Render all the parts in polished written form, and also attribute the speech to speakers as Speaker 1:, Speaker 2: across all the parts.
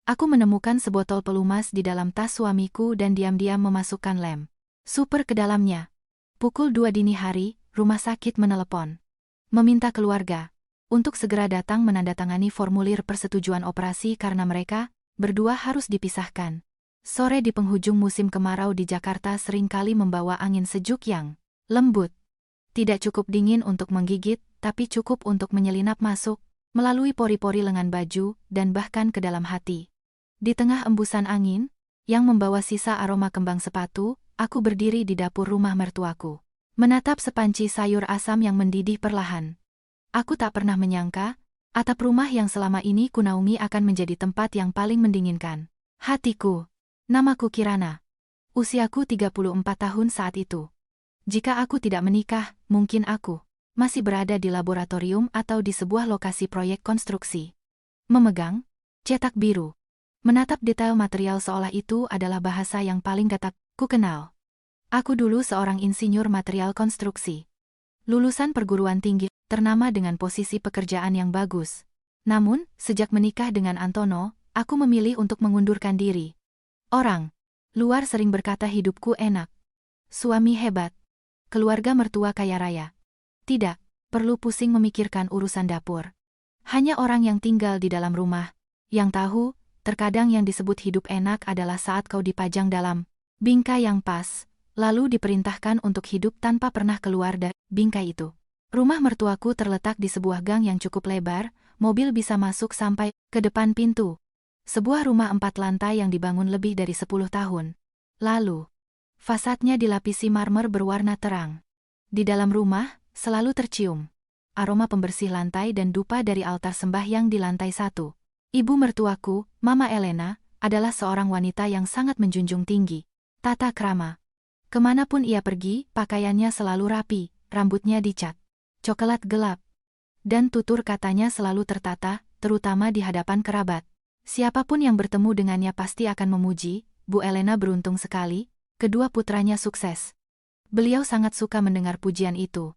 Speaker 1: Aku menemukan sebotol pelumas di dalam tas suamiku dan diam-diam memasukkan lem super ke dalamnya. Pukul 2 dini hari, rumah sakit menelepon. Meminta keluarga untuk segera datang menandatangani formulir persetujuan operasi karena mereka berdua harus dipisahkan. Sore di penghujung musim kemarau di Jakarta seringkali membawa angin sejuk yang lembut. Tidak cukup dingin untuk menggigit, tapi cukup untuk menyelinap masuk, melalui pori-pori lengan baju, dan bahkan ke dalam hati. Di tengah embusan angin, yang membawa sisa aroma kembang sepatu, aku berdiri di dapur rumah mertuaku. Menatap sepanci sayur asam yang mendidih perlahan. Aku tak pernah menyangka, atap rumah yang selama ini kunaungi akan menjadi tempat yang paling mendinginkan hatiku. Namaku Kirana. Usiaku 34 tahun saat itu. Jika aku tidak menikah, mungkin aku masih berada di laboratorium atau di sebuah lokasi proyek konstruksi. Memegang cetak biru. Menatap detail material seolah itu adalah bahasa yang paling dekat ku kenal. Aku dulu seorang insinyur material konstruksi. Lulusan perguruan tinggi, ternama dengan posisi pekerjaan yang bagus. Namun, sejak menikah dengan Antono, aku memilih untuk mengundurkan diri. Orang luar sering berkata hidupku enak. Suami hebat. Keluarga mertua kaya raya. Tidak perlu pusing memikirkan urusan dapur. Hanya orang yang tinggal di dalam rumah yang tahu, terkadang yang disebut hidup enak adalah saat kau dipajang dalam bingkai yang pas, lalu diperintahkan untuk hidup tanpa pernah keluar dari bingkai itu. Rumah mertuaku terletak di sebuah gang yang cukup lebar, mobil bisa masuk sampai ke depan pintu. Sebuah rumah 4 lantai yang dibangun lebih dari 10 tahun. Lalu, fasadnya dilapisi marmer berwarna terang. Di dalam rumah, selalu tercium aroma pembersih lantai dan dupa dari altar sembahyang di lantai 1. Ibu mertuaku, Mama Elena, adalah seorang wanita yang sangat menjunjung tinggi tata krama. Kemanapun ia pergi, pakaiannya selalu rapi, rambutnya dicat coklat gelap, dan tutur katanya selalu tertata, terutama di hadapan kerabat. Siapapun yang bertemu dengannya pasti akan memuji, Bu Elena beruntung sekali, kedua putranya sukses. Beliau sangat suka mendengar pujian itu.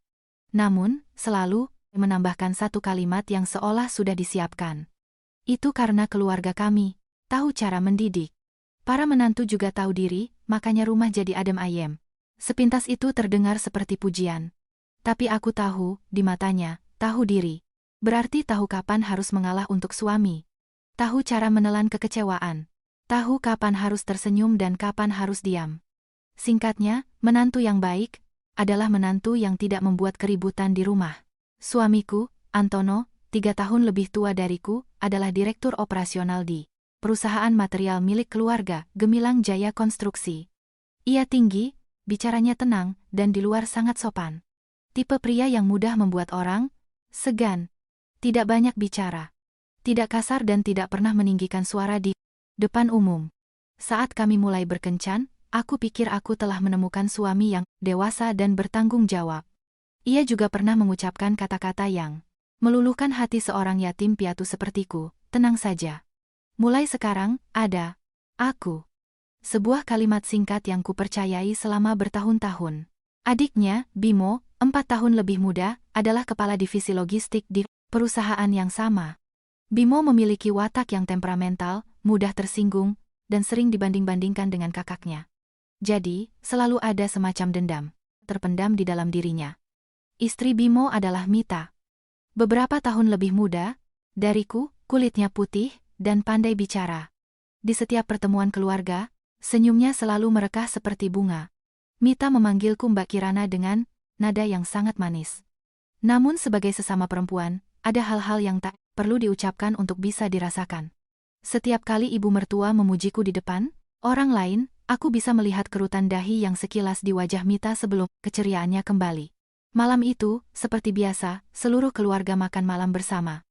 Speaker 1: Namun, selalu menambahkan satu kalimat yang seolah sudah disiapkan. Itu karena keluarga kami tahu cara mendidik. Para menantu juga tahu diri, makanya rumah jadi adem ayem. Sepintas itu terdengar seperti pujian. Tapi aku tahu, di matanya, tahu diri. Berarti tahu kapan harus mengalah untuk suami. Tahu cara menelan kekecewaan. Tahu kapan harus tersenyum dan kapan harus diam. Singkatnya, menantu yang baik adalah menantu yang tidak membuat keributan di rumah. Suamiku, Antono, 3 tahun lebih tua dariku, adalah direktur operasional di perusahaan material milik keluarga, Gemilang Jaya Konstruksi. Ia tinggi, bicaranya tenang, dan di luar sangat sopan. Tipe pria yang mudah membuat orang segan. Tidak banyak bicara. Tidak kasar dan tidak pernah meninggikan suara di depan umum. Saat kami mulai berkencan, aku pikir aku telah menemukan suami yang dewasa dan bertanggung jawab. Ia juga pernah mengucapkan kata-kata yang meluluhkan hati seorang yatim piatu sepertiku, tenang saja. Mulai sekarang, ada aku. Sebuah kalimat singkat yang kupercayai selama bertahun-tahun. Adiknya, Bimo, 4 tahun lebih muda, adalah kepala divisi logistik di perusahaan yang sama. Bimo memiliki watak yang temperamental, mudah tersinggung, dan sering dibanding-bandingkan dengan kakaknya. Jadi, selalu ada semacam dendam terpendam di dalam dirinya. Istri Bimo adalah Mita. Beberapa tahun lebih muda dariku, kulitnya putih, dan pandai bicara. Di setiap pertemuan keluarga, senyumnya selalu merekah seperti bunga. Mita memanggilku Mbak Kirana dengan nada yang sangat manis. Namun sebagai sesama perempuan, ada hal-hal yang tak perlu diucapkan untuk bisa dirasakan. Setiap kali ibu mertua memujiku di depan orang lain, aku bisa melihat kerutan dahi yang sekilas di wajah Mita sebelum keceriaannya kembali. Malam itu, seperti biasa, seluruh keluarga makan malam bersama.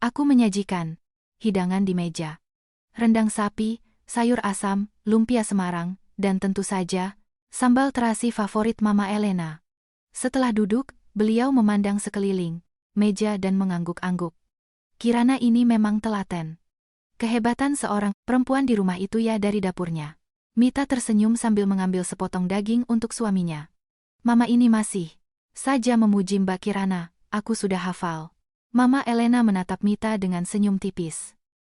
Speaker 1: Aku menyajikan hidangan di meja. Rendang sapi, sayur asam, lumpia Semarang, dan tentu saja, sambal terasi favorit Mama Elena. Setelah duduk, beliau memandang sekeliling meja dan mengangguk-angguk. Kirana ini memang telaten. Kehebatan seorang perempuan di rumah itu ya dari dapurnya. Mita tersenyum sambil mengambil sepotong daging untuk suaminya. Mama ini masih saja memuji Mbak Kirana, aku sudah hafal. Mama Elena menatap Mita dengan senyum tipis.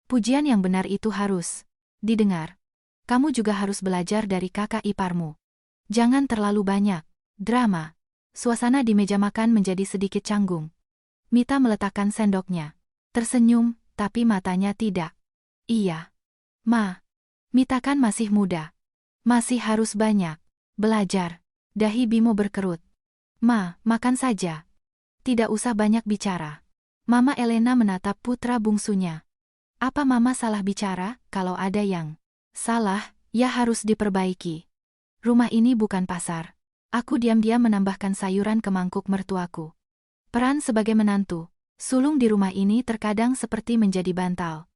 Speaker 1: Pujian yang benar itu harus didengar. Kamu juga harus belajar dari kakak iparmu. Jangan terlalu banyak drama. Suasana di meja makan menjadi sedikit canggung. Mita meletakkan sendoknya. Tersenyum, tapi matanya tidak. Iya. Ma. Mita kan masih muda. Masih harus banyak belajar. Dahi Bimo berkerut. Ma, makan saja. Tidak usah banyak bicara. Mama Elena menatap putra bungsunya. Apa mama salah bicara? Kalau ada yang salah, ya harus diperbaiki. Rumah ini bukan pasar. Aku diam-diam menambahkan sayuran ke mangkuk mertuaku. Peran sebagai menantu, sulung di rumah ini terkadang seperti menjadi bantal.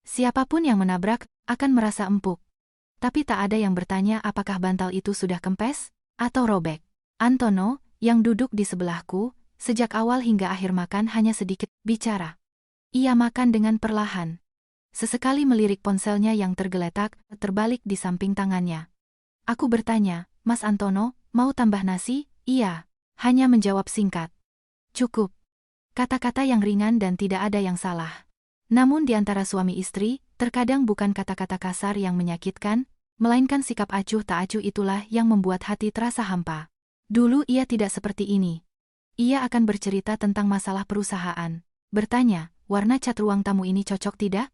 Speaker 1: Siapapun yang menabrak akan merasa empuk. Tapi tak ada yang bertanya apakah bantal itu sudah kempes atau robek. Antono, yang duduk di sebelahku, sejak awal hingga akhir makan hanya sedikit bicara. Ia makan dengan perlahan. Sesekali melirik ponselnya yang tergeletak, terbalik di samping tangannya. Aku bertanya, Mas Antono, mau tambah nasi? Iya. Hanya menjawab singkat. Cukup. Kata-kata yang ringan dan tidak ada yang salah. Namun di antara suami istri, terkadang bukan kata-kata kasar yang menyakitkan, melainkan sikap acuh tak acuh itulah yang membuat hati terasa hampa. Dulu ia tidak seperti ini. Ia akan bercerita tentang masalah perusahaan. Bertanya, warna cat ruang tamu ini cocok tidak?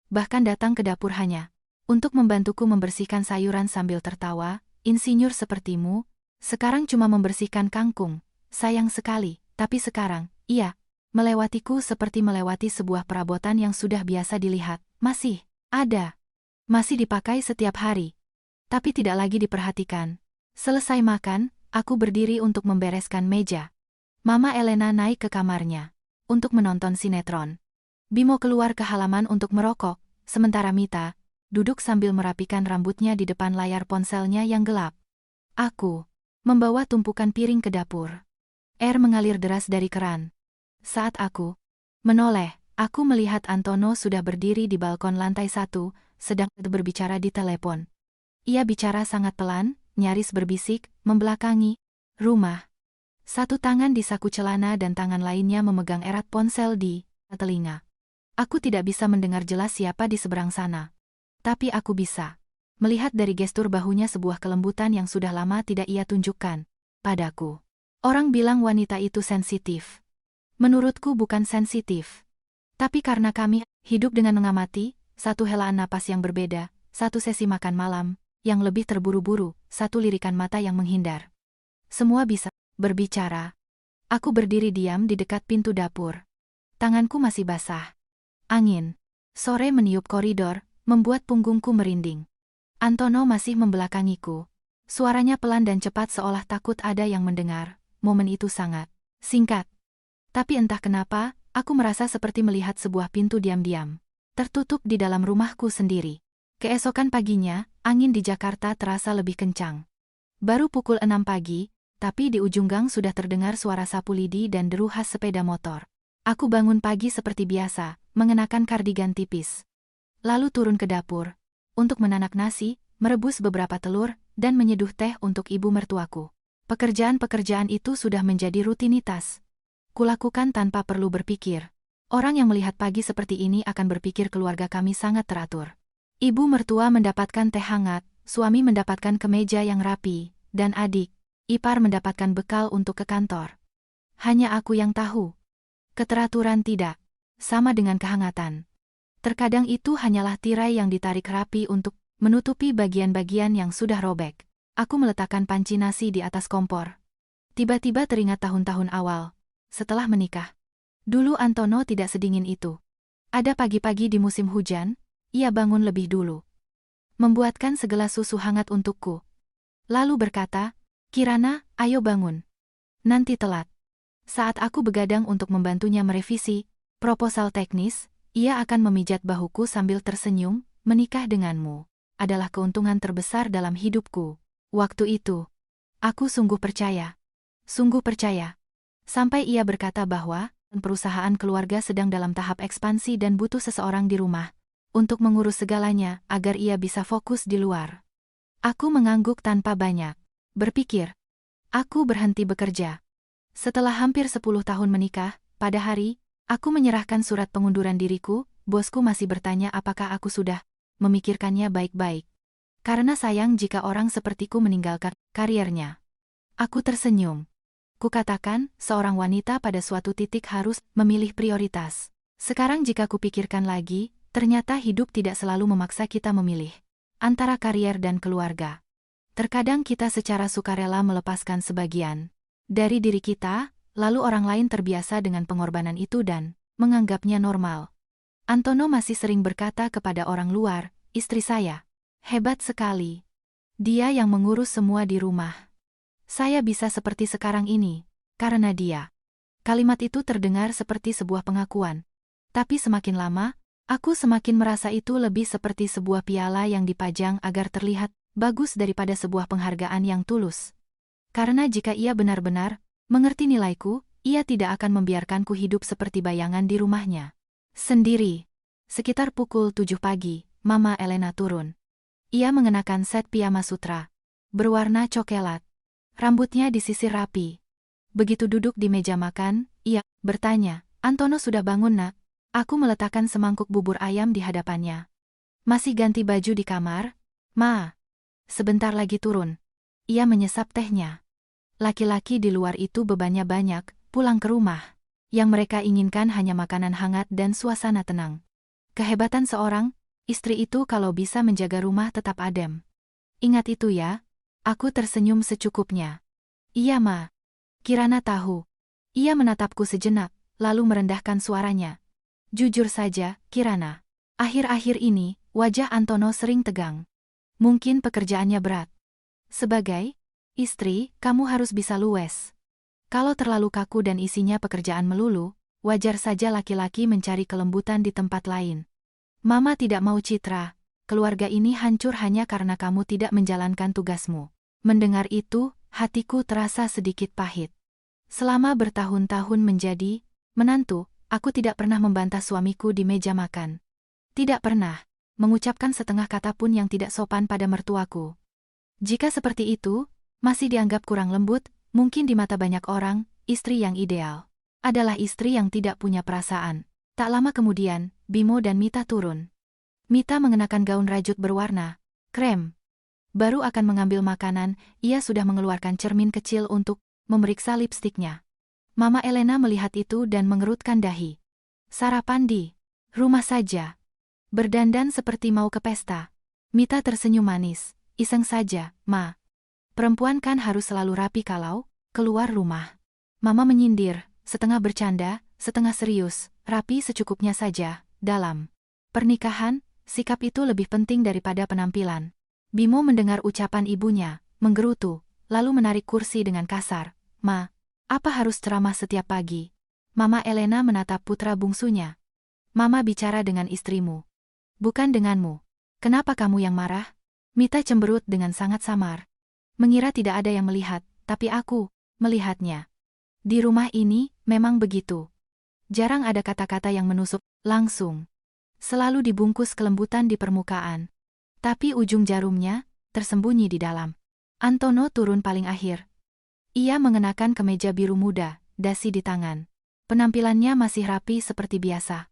Speaker 1: Bahkan datang ke dapur hanya untuk membantuku membersihkan sayuran sambil tertawa, insinyur sepertimu, sekarang cuma membersihkan kangkung, sayang sekali, tapi sekarang, iya, melewatiku seperti melewati sebuah perabotan yang sudah biasa dilihat, masih ada, masih dipakai setiap hari, tapi tidak lagi diperhatikan. Selesai makan, aku berdiri untuk membereskan meja. Mama Elena naik ke kamarnya untuk menonton sinetron. Bimo keluar ke halaman untuk merokok, sementara Mita duduk sambil merapikan rambutnya di depan layar ponselnya yang gelap. Aku membawa tumpukan piring ke dapur. Air mengalir deras dari keran. Saat aku menoleh, aku melihat Antono sudah berdiri di balkon lantai 1, sedang berbicara di telepon. Ia bicara sangat pelan, nyaris berbisik, membelakangi rumah. Satu tangan di saku celana dan tangan lainnya memegang erat ponsel di telinga. Aku tidak bisa mendengar jelas siapa di seberang sana. Tapi aku bisa melihat dari gestur bahunya sebuah kelembutan yang sudah lama tidak ia tunjukkan padaku. Orang bilang wanita itu sensitif. Menurutku bukan sensitif. Tapi karena kami hidup dengan mengamati, satu helaan napas yang berbeda, satu sesi makan malam, yang lebih terburu-buru, satu lirikan mata yang menghindar. Semua bisa berbicara. Aku berdiri diam di dekat pintu dapur. Tanganku masih basah. Angin sore meniup koridor, membuat punggungku merinding. Antono masih membelakangiku. Suaranya pelan dan cepat seolah takut ada yang mendengar. Momen itu sangat singkat. Tapi entah kenapa, aku merasa seperti melihat sebuah pintu diam-diam tertutup di dalam rumahku sendiri. Keesokan paginya, angin di Jakarta terasa lebih kencang. Baru pukul 6 pagi, tapi di ujung gang sudah terdengar suara sapu lidi dan deru khas sepeda motor. Aku bangun pagi seperti biasa, mengenakan kardigan tipis. Lalu turun ke dapur untuk menanak nasi, merebus beberapa telur, dan menyeduh teh untuk ibu mertuaku. Pekerjaan-pekerjaan itu sudah menjadi rutinitas. Kulakukan tanpa perlu berpikir. Orang yang melihat pagi seperti ini akan berpikir keluarga kami sangat teratur. Ibu mertua mendapatkan teh hangat, suami mendapatkan kemeja yang rapi, dan adik ipar mendapatkan bekal untuk ke kantor. Hanya aku yang tahu. Keteraturan tidak sama dengan kehangatan. Terkadang itu hanyalah tirai yang ditarik rapi untuk menutupi bagian-bagian yang sudah robek. Aku meletakkan panci nasi di atas kompor. Tiba-tiba teringat tahun-tahun awal, setelah menikah. Dulu Antono tidak sedingin itu. Ada pagi-pagi di musim hujan, ia bangun lebih dulu. Membuatkan segelas susu hangat untukku. Lalu berkata, Kirana, ayo bangun. Nanti telat. Saat aku begadang untuk membantunya merevisi proposal teknis, ia akan memijat bahuku sambil tersenyum, menikah denganmu adalah keuntungan terbesar dalam hidupku. Waktu itu, aku sungguh percaya. Sungguh percaya. Sampai ia berkata bahwa perusahaan keluarga sedang dalam tahap ekspansi dan butuh seseorang di rumah untuk mengurus segalanya agar ia bisa fokus di luar. Aku mengangguk tanpa banyak berpikir. Aku berhenti bekerja. Setelah hampir 10 tahun menikah, pada hari, aku menyerahkan surat pengunduran diriku, bosku masih bertanya apakah aku sudah memikirkannya baik-baik. Karena sayang jika orang sepertiku meninggalkan kariernya. Aku tersenyum. Kukatakan, seorang wanita pada suatu titik harus memilih prioritas. Sekarang jika kupikirkan lagi, ternyata hidup tidak selalu memaksa kita memilih antara karier dan keluarga. Terkadang kita secara sukarela melepaskan sebagian dari diri kita, lalu orang lain terbiasa dengan pengorbanan itu dan menganggapnya normal. Antono masih sering berkata kepada orang luar, istri saya hebat sekali. Dia yang mengurus semua di rumah. Saya bisa seperti sekarang ini, karena dia. Kalimat itu terdengar seperti sebuah pengakuan. Tapi semakin lama, aku semakin merasa itu lebih seperti sebuah piala yang dipajang agar terlihat bagus daripada sebuah penghargaan yang tulus. Karena jika ia benar-benar mengerti nilaiku, ia tidak akan membiarkanku hidup seperti bayangan di rumahnya sendiri. Sekitar pukul 7 pagi, Mama Elena turun. Ia mengenakan set piyama sutra berwarna coklat. Rambutnya disisir rapi. Begitu duduk di meja makan, ia bertanya, Antono sudah bangun nak? Aku meletakkan semangkuk bubur ayam di hadapannya. Masih ganti baju di kamar? Ma. Sebentar lagi turun. Ia menyesap tehnya. Laki-laki di luar itu bebannya banyak, pulang ke rumah. Yang mereka inginkan hanya makanan hangat dan suasana tenang. Kehebatan seorang istri itu kalau bisa menjaga rumah tetap adem. Ingat itu ya. Aku tersenyum secukupnya. Iya Ma. Kirana tahu. Ia menatapku sejenak, lalu merendahkan suaranya. Jujur saja, Kirana. Akhir-akhir ini, wajah Antono sering tegang. Mungkin pekerjaannya berat. Sebagai istri, kamu harus bisa luwes. Kalau terlalu kaku dan isinya pekerjaan melulu, wajar saja laki-laki mencari kelembutan di tempat lain. Mama tidak mau citra, keluarga ini hancur hanya karena kamu tidak menjalankan tugasmu. Mendengar itu, hatiku terasa sedikit pahit. Selama bertahun-tahun menjadi menantu, aku tidak pernah membantah suamiku di meja makan. Tidak pernah mengucapkan setengah kata pun yang tidak sopan pada mertuaku. Jika seperti itu, masih dianggap kurang lembut, mungkin di mata banyak orang, istri yang ideal adalah istri yang tidak punya perasaan. Tak lama kemudian, Bimo dan Mita turun. Mita mengenakan gaun rajut berwarna krem. Baru akan mengambil makanan, ia sudah mengeluarkan cermin kecil untuk memeriksa lipstiknya. Mama Elena melihat itu dan mengerutkan dahi. Sarapan di rumah saja. Berdandan seperti mau ke pesta. Mita tersenyum manis. Iseng saja, Ma. Perempuan kan harus selalu rapi kalau keluar rumah. Mama menyindir, setengah bercanda, setengah serius, rapi secukupnya saja. Dalam pernikahan, sikap itu lebih penting daripada penampilan. Bimo mendengar ucapan ibunya, menggerutu, lalu menarik kursi dengan kasar. Ma, apa harus ceramah setiap pagi? Mama Elena menatap putra bungsunya. Mama bicara dengan istrimu. Bukan denganmu. Kenapa kamu yang marah? Mita cemberut dengan sangat samar. Mengira tidak ada yang melihat, tapi aku melihatnya. Di rumah ini, memang begitu. Jarang ada kata-kata yang menusuk langsung. Selalu dibungkus kelembutan di permukaan. Tapi ujung jarumnya tersembunyi di dalam. Antono turun paling akhir. Ia mengenakan kemeja biru muda, dasi di tangan. Penampilannya masih rapi seperti biasa.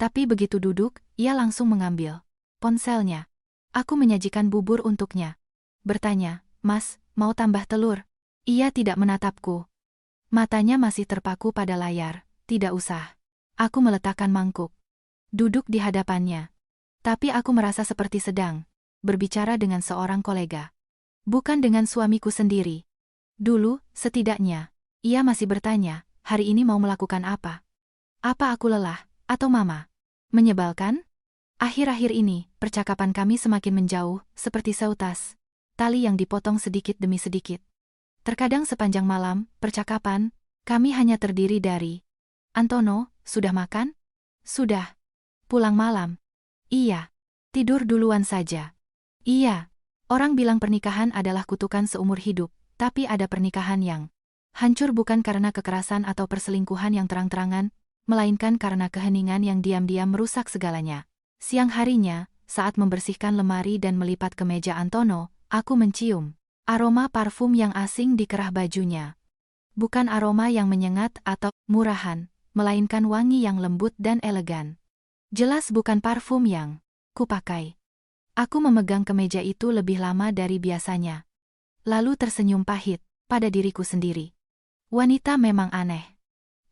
Speaker 1: Tapi begitu duduk, ia langsung mengambil ponselnya. Aku menyajikan bubur untuknya. Bertanya, Mas, mau tambah telur? Ia tidak menatapku. Matanya masih terpaku pada layar. Tidak usah. Aku meletakkan mangkuk. Duduk di hadapannya. Tapi aku merasa seperti sedang berbicara dengan seorang kolega. Bukan dengan suamiku sendiri. Dulu, setidaknya, ia masih bertanya, hari ini mau melakukan apa? Apa aku lelah, atau Mama? Menyebalkan? Akhir-akhir ini, percakapan kami semakin menjauh, seperti seutas tali yang dipotong sedikit demi sedikit. Terkadang sepanjang malam, percakapan kami hanya terdiri dari, Antono, sudah makan? Sudah. Pulang malam? Iya. Tidur duluan saja. Iya. Orang bilang pernikahan adalah kutukan seumur hidup, tapi ada pernikahan yang hancur bukan karena kekerasan atau perselingkuhan yang terang-terangan, melainkan karena keheningan yang diam-diam merusak segalanya. Siang harinya, saat membersihkan lemari dan melipat kemeja Antono, aku mencium aroma parfum yang asing di kerah bajunya. Bukan aroma yang menyengat atau murahan, melainkan wangi yang lembut dan elegan. Jelas bukan parfum yang kupakai. Aku memegang kemeja itu lebih lama dari biasanya. Lalu tersenyum pahit pada diriku sendiri. Wanita memang aneh.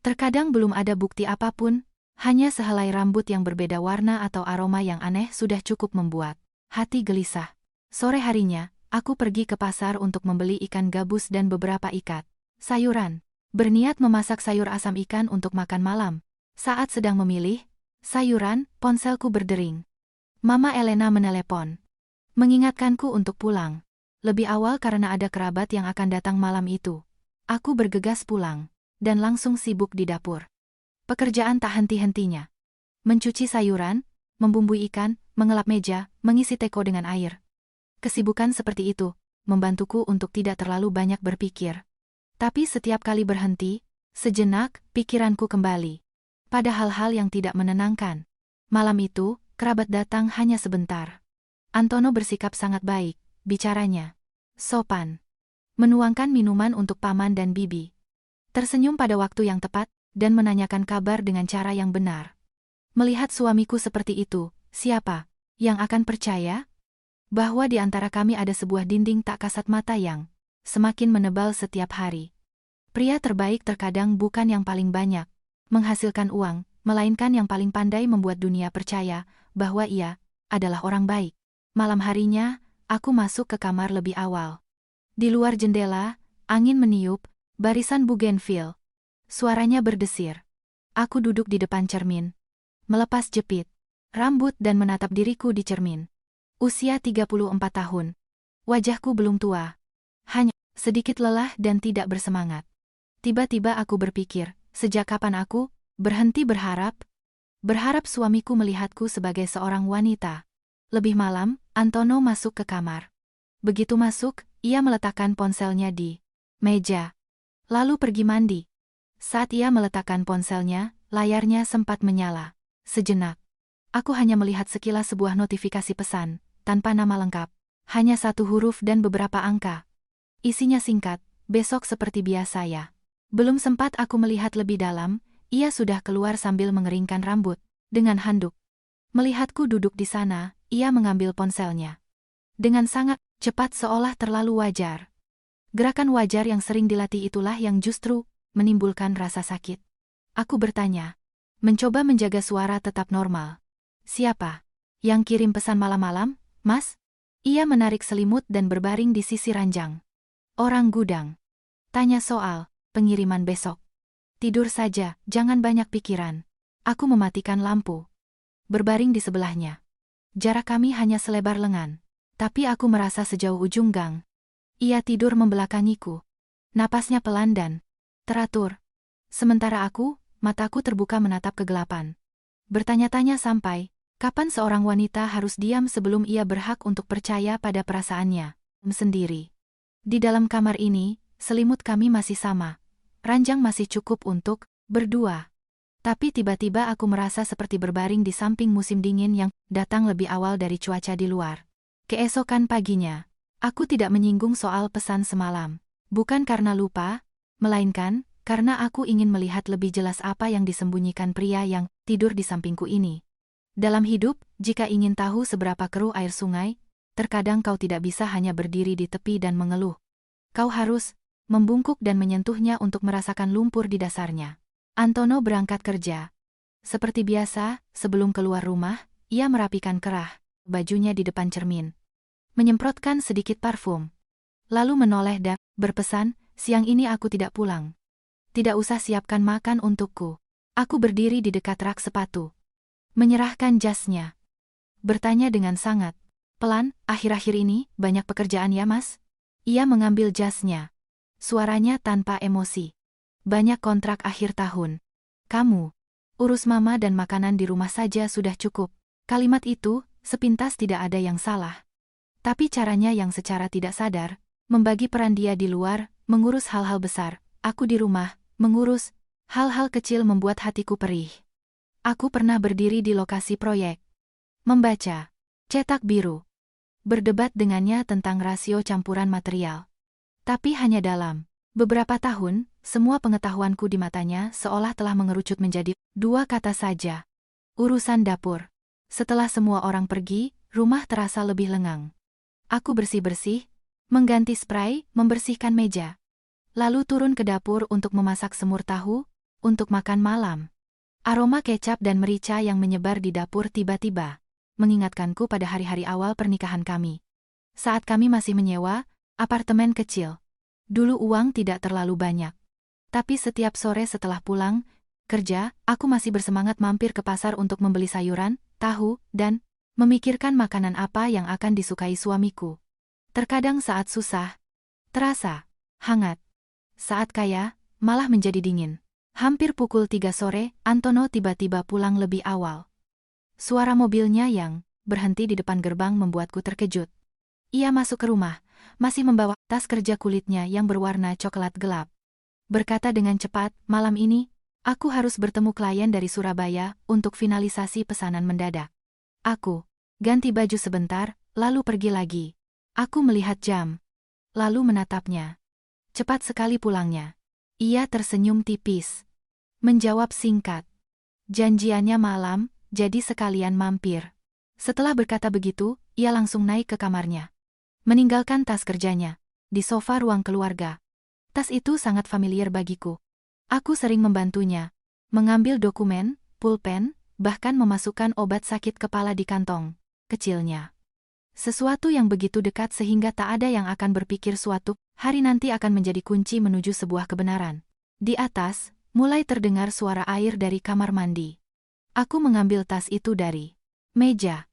Speaker 1: Terkadang belum ada bukti apapun, hanya sehelai rambut yang berbeda warna atau aroma yang aneh sudah cukup membuat hati gelisah. Sore harinya, aku pergi ke pasar untuk membeli ikan gabus dan beberapa ikat sayuran. Berniat memasak sayur asam ikan untuk makan malam. Saat sedang memilih sayuran, ponselku berdering. Mama Elena menelepon, mengingatkanku untuk pulang lebih awal karena ada kerabat yang akan datang malam itu. Aku bergegas pulang, dan langsung sibuk di dapur. Pekerjaan tak henti-hentinya. Mencuci sayuran, membumbui ikan, mengelap meja, mengisi teko dengan air. Kesibukan seperti itu membantuku untuk tidak terlalu banyak berpikir. Tapi setiap kali berhenti, sejenak, pikiranku kembali pada hal-hal yang tidak menenangkan. Malam itu, kerabat datang hanya sebentar. Antono bersikap sangat baik, bicaranya sopan. Menuangkan minuman untuk paman dan bibi. Tersenyum pada waktu yang tepat, dan menanyakan kabar dengan cara yang benar. Melihat suamiku seperti itu, siapa yang akan percaya bahwa di antara kami ada sebuah dinding tak kasat mata yang semakin menebal setiap hari. Pria terbaik terkadang bukan yang paling banyak menghasilkan uang, melainkan yang paling pandai membuat dunia percaya bahwa ia adalah orang baik. Malam harinya, aku masuk ke kamar lebih awal. Di luar jendela, angin meniup, barisan bugenvil. Suaranya berdesir. Aku duduk di depan cermin, melepas jepit rambut dan menatap diriku di cermin. Usia 34 tahun. Wajahku belum tua. Hanya sedikit lelah dan tidak bersemangat. Tiba-tiba aku berpikir, sejak kapan aku berhenti berharap? Berharap suamiku melihatku sebagai seorang wanita. Lebih malam, Antono masuk ke kamar. Begitu masuk, ia meletakkan ponselnya di meja. Lalu pergi mandi. Saat ia meletakkan ponselnya, layarnya sempat menyala. Sejenak. Aku hanya melihat sekilas sebuah notifikasi pesan, tanpa nama lengkap. Hanya satu huruf dan beberapa angka. Isinya singkat, besok seperti biasa ya. Belum sempat aku melihat lebih dalam, ia sudah keluar sambil mengeringkan rambut, dengan handuk. Melihatku duduk di sana, ia mengambil ponselnya. Dengan sangat cepat seolah terlalu wajar. Gerakan wajar yang sering dilatih itulah yang justru menimbulkan rasa sakit. Aku bertanya, mencoba menjaga suara tetap normal. Siapa yang kirim pesan malam-malam, Mas? Ia menarik selimut dan berbaring di sisi ranjang. Orang gudang. Tanya soal pengiriman besok. Tidur saja, jangan banyak pikiran. Aku mematikan lampu. Berbaring di sebelahnya. Jarak kami hanya selebar lengan. Tapi aku merasa sejauh ujung gang. Ia tidur membelakangiku. Napasnya pelan dan teratur. Sementara aku, mataku terbuka menatap kegelapan. Bertanya-tanya sampai, kapan seorang wanita harus diam sebelum ia berhak untuk percaya pada perasaannya sendiri. Di dalam kamar ini, selimut kami masih sama. Ranjang masih cukup untuk berdua. Tapi tiba-tiba aku merasa seperti berbaring di samping musim dingin yang datang lebih awal dari cuaca di luar. Keesokan paginya, aku tidak menyinggung soal pesan semalam. Bukan karena lupa, melainkan karena aku ingin melihat lebih jelas apa yang disembunyikan pria yang tidur di sampingku ini. Dalam hidup, jika ingin tahu seberapa keruh air sungai, terkadang kau tidak bisa hanya berdiri di tepi dan mengeluh. Kau harus membungkuk dan menyentuhnya untuk merasakan lumpur di dasarnya. Antono berangkat kerja. Seperti biasa, sebelum keluar rumah, ia merapikan kerah bajunya di depan cermin. Menyemprotkan sedikit parfum. Lalu menoleh dan berpesan, siang ini aku tidak pulang. Tidak usah siapkan makan untukku. Aku berdiri di dekat rak sepatu. Menyerahkan jasnya. Bertanya dengan sangat pelan, akhir-akhir ini banyak pekerjaan ya Mas? Ia mengambil jasnya. Suaranya tanpa emosi. Banyak kontrak akhir tahun. Kamu urus mama dan makanan di rumah saja sudah cukup. Kalimat itu, sepintas tidak ada yang salah. Tapi caranya yang secara tidak sadar, membagi peran dia di luar, mengurus hal-hal besar, aku di rumah, mengurus hal-hal kecil membuat hatiku perih. Aku pernah berdiri di lokasi proyek. Membaca cetak biru. Berdebat dengannya tentang rasio campuran material. Tapi hanya dalam beberapa tahun, semua pengetahuanku di matanya seolah telah mengerucut menjadi dua kata saja. Urusan dapur. Setelah semua orang pergi, rumah terasa lebih lengang. Aku bersih-bersih, mengganti spray, membersihkan meja. Lalu turun ke dapur untuk memasak semur tahu, untuk makan malam. Aroma kecap dan merica yang menyebar di dapur tiba-tiba mengingatkanku pada hari-hari awal pernikahan kami. Saat kami masih menyewa apartemen kecil. Dulu uang tidak terlalu banyak. Tapi setiap sore setelah pulang kerja, aku masih bersemangat mampir ke pasar untuk membeli sayuran, tahu, dan memikirkan makanan apa yang akan disukai suamiku. Terkadang saat susah, terasa hangat. Saat kaya, malah menjadi dingin. Hampir pukul 3 sore, Antono tiba-tiba pulang lebih awal. Suara mobilnya yang berhenti di depan gerbang membuatku terkejut. Ia masuk ke rumah, masih membawa tas kerja kulitnya yang berwarna coklat gelap. Berkata dengan cepat, "Malam ini, aku harus bertemu klien dari Surabaya untuk finalisasi pesanan mendadak." Aku ganti baju sebentar, lalu pergi lagi. Aku melihat jam, lalu menatapnya. Cepat sekali pulangnya. Ia tersenyum tipis. Menjawab singkat. Janjiannya malam, jadi sekalian mampir. Setelah berkata begitu, ia langsung naik ke kamarnya. Meninggalkan tas kerjanya di sofa ruang keluarga. Tas itu sangat familiar bagiku. Aku sering membantunya, mengambil dokumen, pulpen, bahkan memasukkan obat sakit kepala di kantong kecilnya. Sesuatu yang begitu dekat sehingga tak ada yang akan berpikir suatu hari nanti akan menjadi kunci menuju sebuah kebenaran. Di atas, mulai terdengar suara air dari kamar mandi. Aku mengambil tas itu dari meja.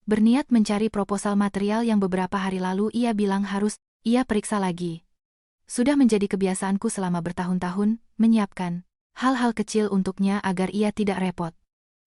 Speaker 1: Berniat mencari proposal material yang beberapa hari lalu ia bilang harus ia periksa lagi. Sudah menjadi kebiasaanku selama bertahun-tahun, menyiapkan hal-hal kecil untuknya agar ia tidak repot.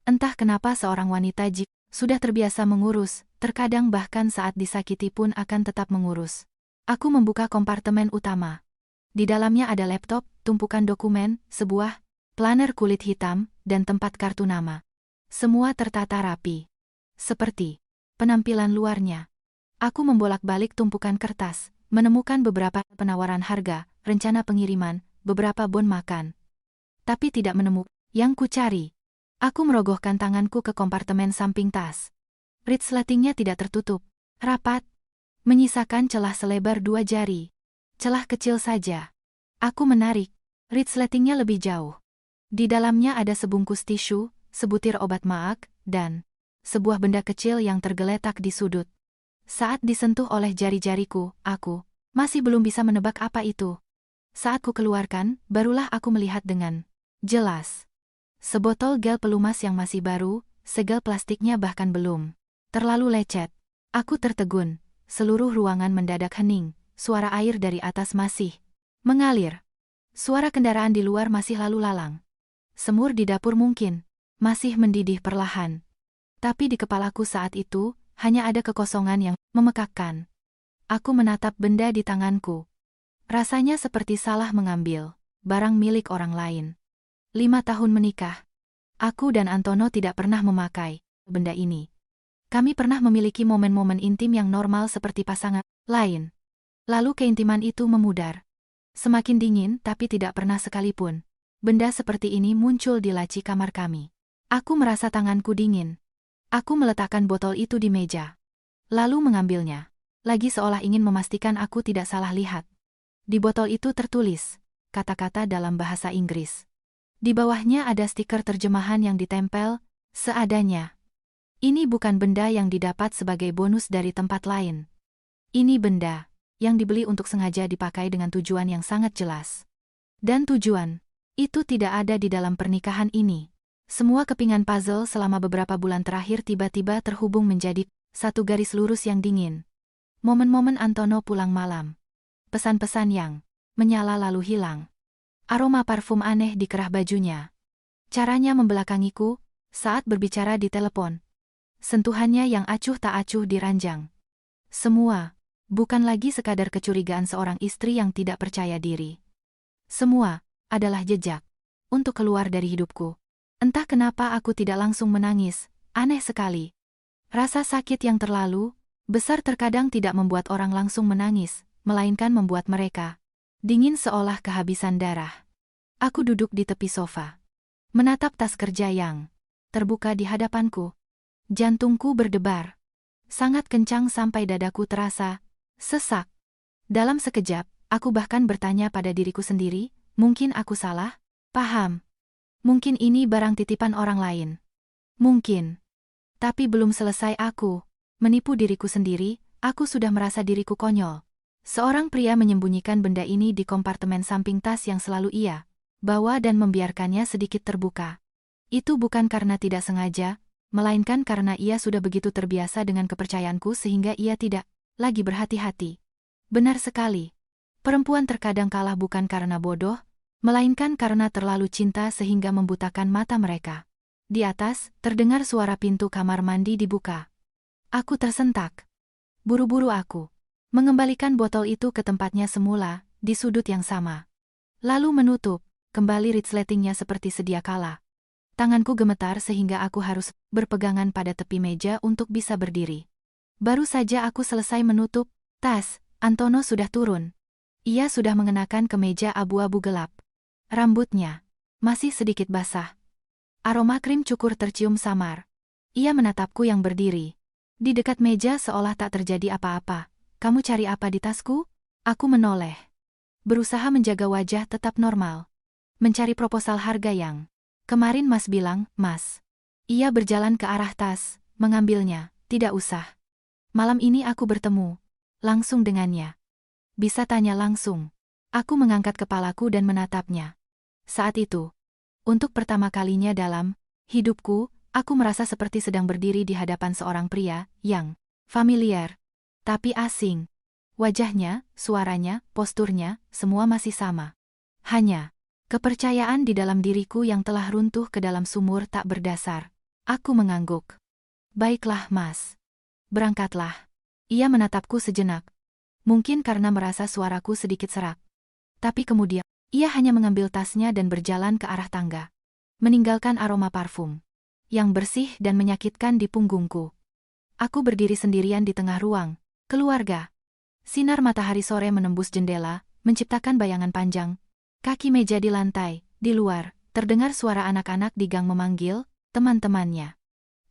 Speaker 1: Entah kenapa seorang wanita jika sudah terbiasa mengurus, terkadang bahkan saat disakiti pun akan tetap mengurus. Aku membuka kompartemen utama. Di dalamnya ada laptop, tumpukan dokumen, sebuah planner kulit hitam, dan tempat kartu nama. Semua tertata rapi. Seperti penampilan luarnya. Aku membolak-balik tumpukan kertas, menemukan beberapa penawaran harga, rencana pengiriman, beberapa bon makan. Tapi tidak menemukan yang kucari. Aku merogohkan tanganku ke kompartemen samping tas. Resletingnya tidak tertutup, rapat, menyisakan celah selebar 2 jari. Celah kecil saja. Aku menarik resletingnya lebih jauh. Di dalamnya ada sebungkus tisu, sebutir obat maak, dan sebuah benda kecil yang tergeletak di sudut. Saat disentuh oleh jari-jariku, aku masih belum bisa menebak apa itu. Saat ku keluarkan, barulah aku melihat dengan jelas. Sebotol gel pelumas yang masih baru, segel plastiknya bahkan belum terlalu lecet. Aku tertegun, seluruh ruangan mendadak hening, suara air dari atas masih mengalir. Suara kendaraan di luar masih lalu lalang. Semur di dapur mungkin masih mendidih perlahan. Tapi di kepalaku saat itu, hanya ada kekosongan yang memekakkan. Aku menatap benda di tanganku. Rasanya seperti salah mengambil barang milik orang lain. 5 tahun menikah. Aku dan Antono tidak pernah memakai benda ini. Kami pernah memiliki momen-momen intim yang normal seperti pasangan lain. Lalu keintiman itu memudar. Semakin dingin tapi tidak pernah sekalipun benda seperti ini muncul di laci kamar kami. Aku merasa tanganku dingin. Aku meletakkan botol itu di meja. Lalu mengambilnya. Lagi seolah ingin memastikan aku tidak salah lihat. Di botol itu tertulis kata-kata dalam bahasa Inggris. Di bawahnya ada stiker terjemahan yang ditempel seadanya. Ini bukan benda yang didapat sebagai bonus dari tempat lain. Ini benda yang dibeli untuk sengaja dipakai dengan tujuan yang sangat jelas. Dan tujuan itu tidak ada di dalam pernikahan ini. Semua kepingan puzzle selama beberapa bulan terakhir tiba-tiba terhubung menjadi satu garis lurus yang dingin. Momen-momen Antono pulang malam. Pesan-pesan yang menyala lalu hilang. Aroma parfum aneh di kerah bajunya. Caranya membelakangiku saat berbicara di telepon. Sentuhannya yang acuh tak acuh di ranjang. Semua bukan lagi sekadar kecurigaan seorang istri yang tidak percaya diri. Semua adalah jejak untuk keluar dari hidupku. Entah kenapa aku tidak langsung menangis, aneh sekali. Rasa sakit yang terlalu besar terkadang tidak membuat orang langsung menangis, melainkan membuat mereka dingin seolah kehabisan darah. Aku duduk di tepi sofa, menatap tas kerja yang terbuka di hadapanku. Jantungku berdebar sangat kencang sampai dadaku terasa sesak. Dalam sekejap, aku bahkan bertanya pada diriku sendiri, mungkin aku salah paham. Mungkin ini barang titipan orang lain. Mungkin. Tapi belum selesai aku menipu diriku sendiri, aku sudah merasa diriku konyol. Seorang pria menyembunyikan benda ini di kompartemen samping tas yang selalu ia bawa dan membiarkannya sedikit terbuka. Itu bukan karena tidak sengaja, melainkan karena ia sudah begitu terbiasa dengan kepercayaanku sehingga ia tidak lagi berhati-hati. Benar sekali. Perempuan terkadang kalah bukan karena bodoh, melainkan karena terlalu cinta sehingga membutakan mata mereka. Di atas, terdengar suara pintu kamar mandi dibuka. Aku tersentak. Buru-buru aku mengembalikan botol itu ke tempatnya semula, di sudut yang sama. Lalu menutup kembali resletingnya seperti sedia kala. Tanganku gemetar sehingga aku harus berpegangan pada tepi meja untuk bisa berdiri. Baru saja aku selesai menutup tas, Antono sudah turun. Ia sudah mengenakan kemeja abu-abu gelap. Rambutnya masih sedikit basah. Aroma krim cukur tercium samar. Ia menatapku yang berdiri di dekat meja seolah tak terjadi apa-apa. Kamu cari apa di tasku? Aku menoleh. Berusaha menjaga wajah tetap normal. Mencari proposal harga yang kemarin Mas bilang, Mas. Ia berjalan ke arah tas, mengambilnya. Tidak usah. Malam ini aku bertemu langsung dengannya. Bisa tanya langsung. Aku mengangkat kepalaku dan menatapnya. Saat itu, untuk pertama kalinya dalam hidupku, aku merasa seperti sedang berdiri di hadapan seorang pria yang familiar, tapi asing. Wajahnya, suaranya, posturnya, semua masih sama. Hanya kepercayaan di dalam diriku yang telah runtuh ke dalam sumur tak berdasar. Aku mengangguk. Baiklah, Mas. Berangkatlah. Ia menatapku sejenak. Mungkin karena merasa suaraku sedikit serak. Tapi kemudian, ia hanya mengambil tasnya dan berjalan ke arah tangga. Meninggalkan aroma parfum yang bersih dan menyakitkan di punggungku. Aku berdiri sendirian di tengah ruang keluarga. Sinar matahari sore menembus jendela, menciptakan bayangan panjang. Kaki meja di lantai, di luar, terdengar suara anak-anak di gang memanggil teman-temannya.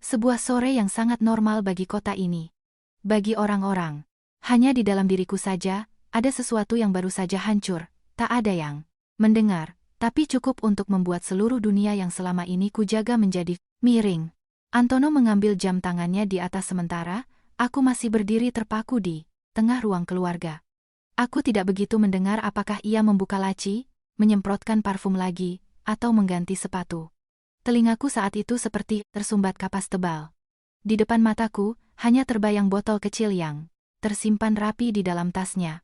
Speaker 1: Sebuah sore yang sangat normal bagi kota ini. Bagi orang-orang. Hanya di dalam diriku saja, ada sesuatu yang baru saja hancur. Tak ada yang mendengar, tapi cukup untuk membuat seluruh dunia yang selama ini kujaga menjadi miring. Antono mengambil jam tangannya di atas sementara, aku masih berdiri terpaku di tengah ruang keluarga. Aku tidak begitu mendengar apakah ia membuka laci, menyemprotkan parfum lagi, atau mengganti sepatu. Telingaku saat itu seperti tersumbat kapas tebal. Di depan mataku, hanya terbayang botol kecil yang tersimpan rapi di dalam tasnya.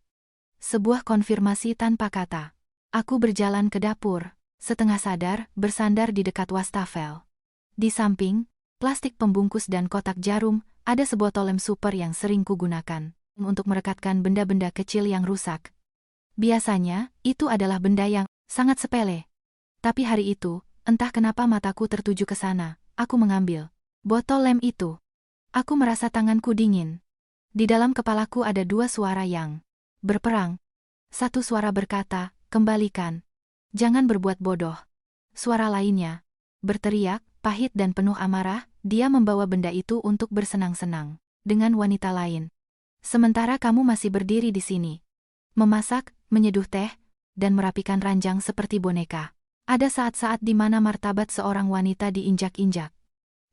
Speaker 1: Sebuah konfirmasi tanpa kata. Aku berjalan ke dapur, setengah sadar, bersandar di dekat wastafel. Di samping, plastik pembungkus dan kotak jarum, ada sebotol lem super yang sering kugunakan untuk merekatkan benda-benda kecil yang rusak. Biasanya, itu adalah benda yang sangat sepele. Tapi hari itu, entah kenapa mataku tertuju ke sana, aku mengambil botol lem itu. Aku merasa tanganku dingin. Di dalam kepalaku ada dua suara yang berperang. Satu suara berkata, kembalikan. Jangan berbuat bodoh. Suara lainnya berteriak, pahit dan penuh amarah, dia membawa benda itu untuk bersenang-senang dengan wanita lain. Sementara kamu masih berdiri di sini. Memasak, menyeduh teh, dan merapikan ranjang seperti boneka. Ada saat-saat di mana martabat seorang wanita diinjak-injak.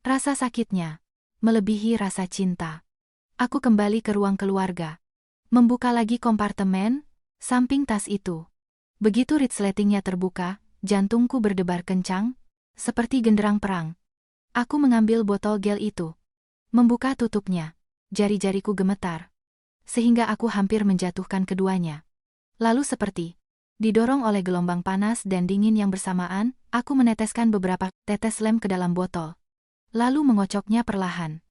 Speaker 1: Rasa sakitnya melebihi rasa cinta. Aku kembali ke ruang keluarga. Membuka lagi kompartemen samping tas itu. Begitu resletingnya terbuka, jantungku berdebar kencang, seperti genderang perang. Aku mengambil botol gel itu. Membuka tutupnya. Jari-jariku gemetar. Sehingga aku hampir menjatuhkan keduanya. Lalu seperti didorong oleh gelombang panas dan dingin yang bersamaan, aku meneteskan beberapa tetes lem ke dalam botol. Lalu mengocoknya perlahan.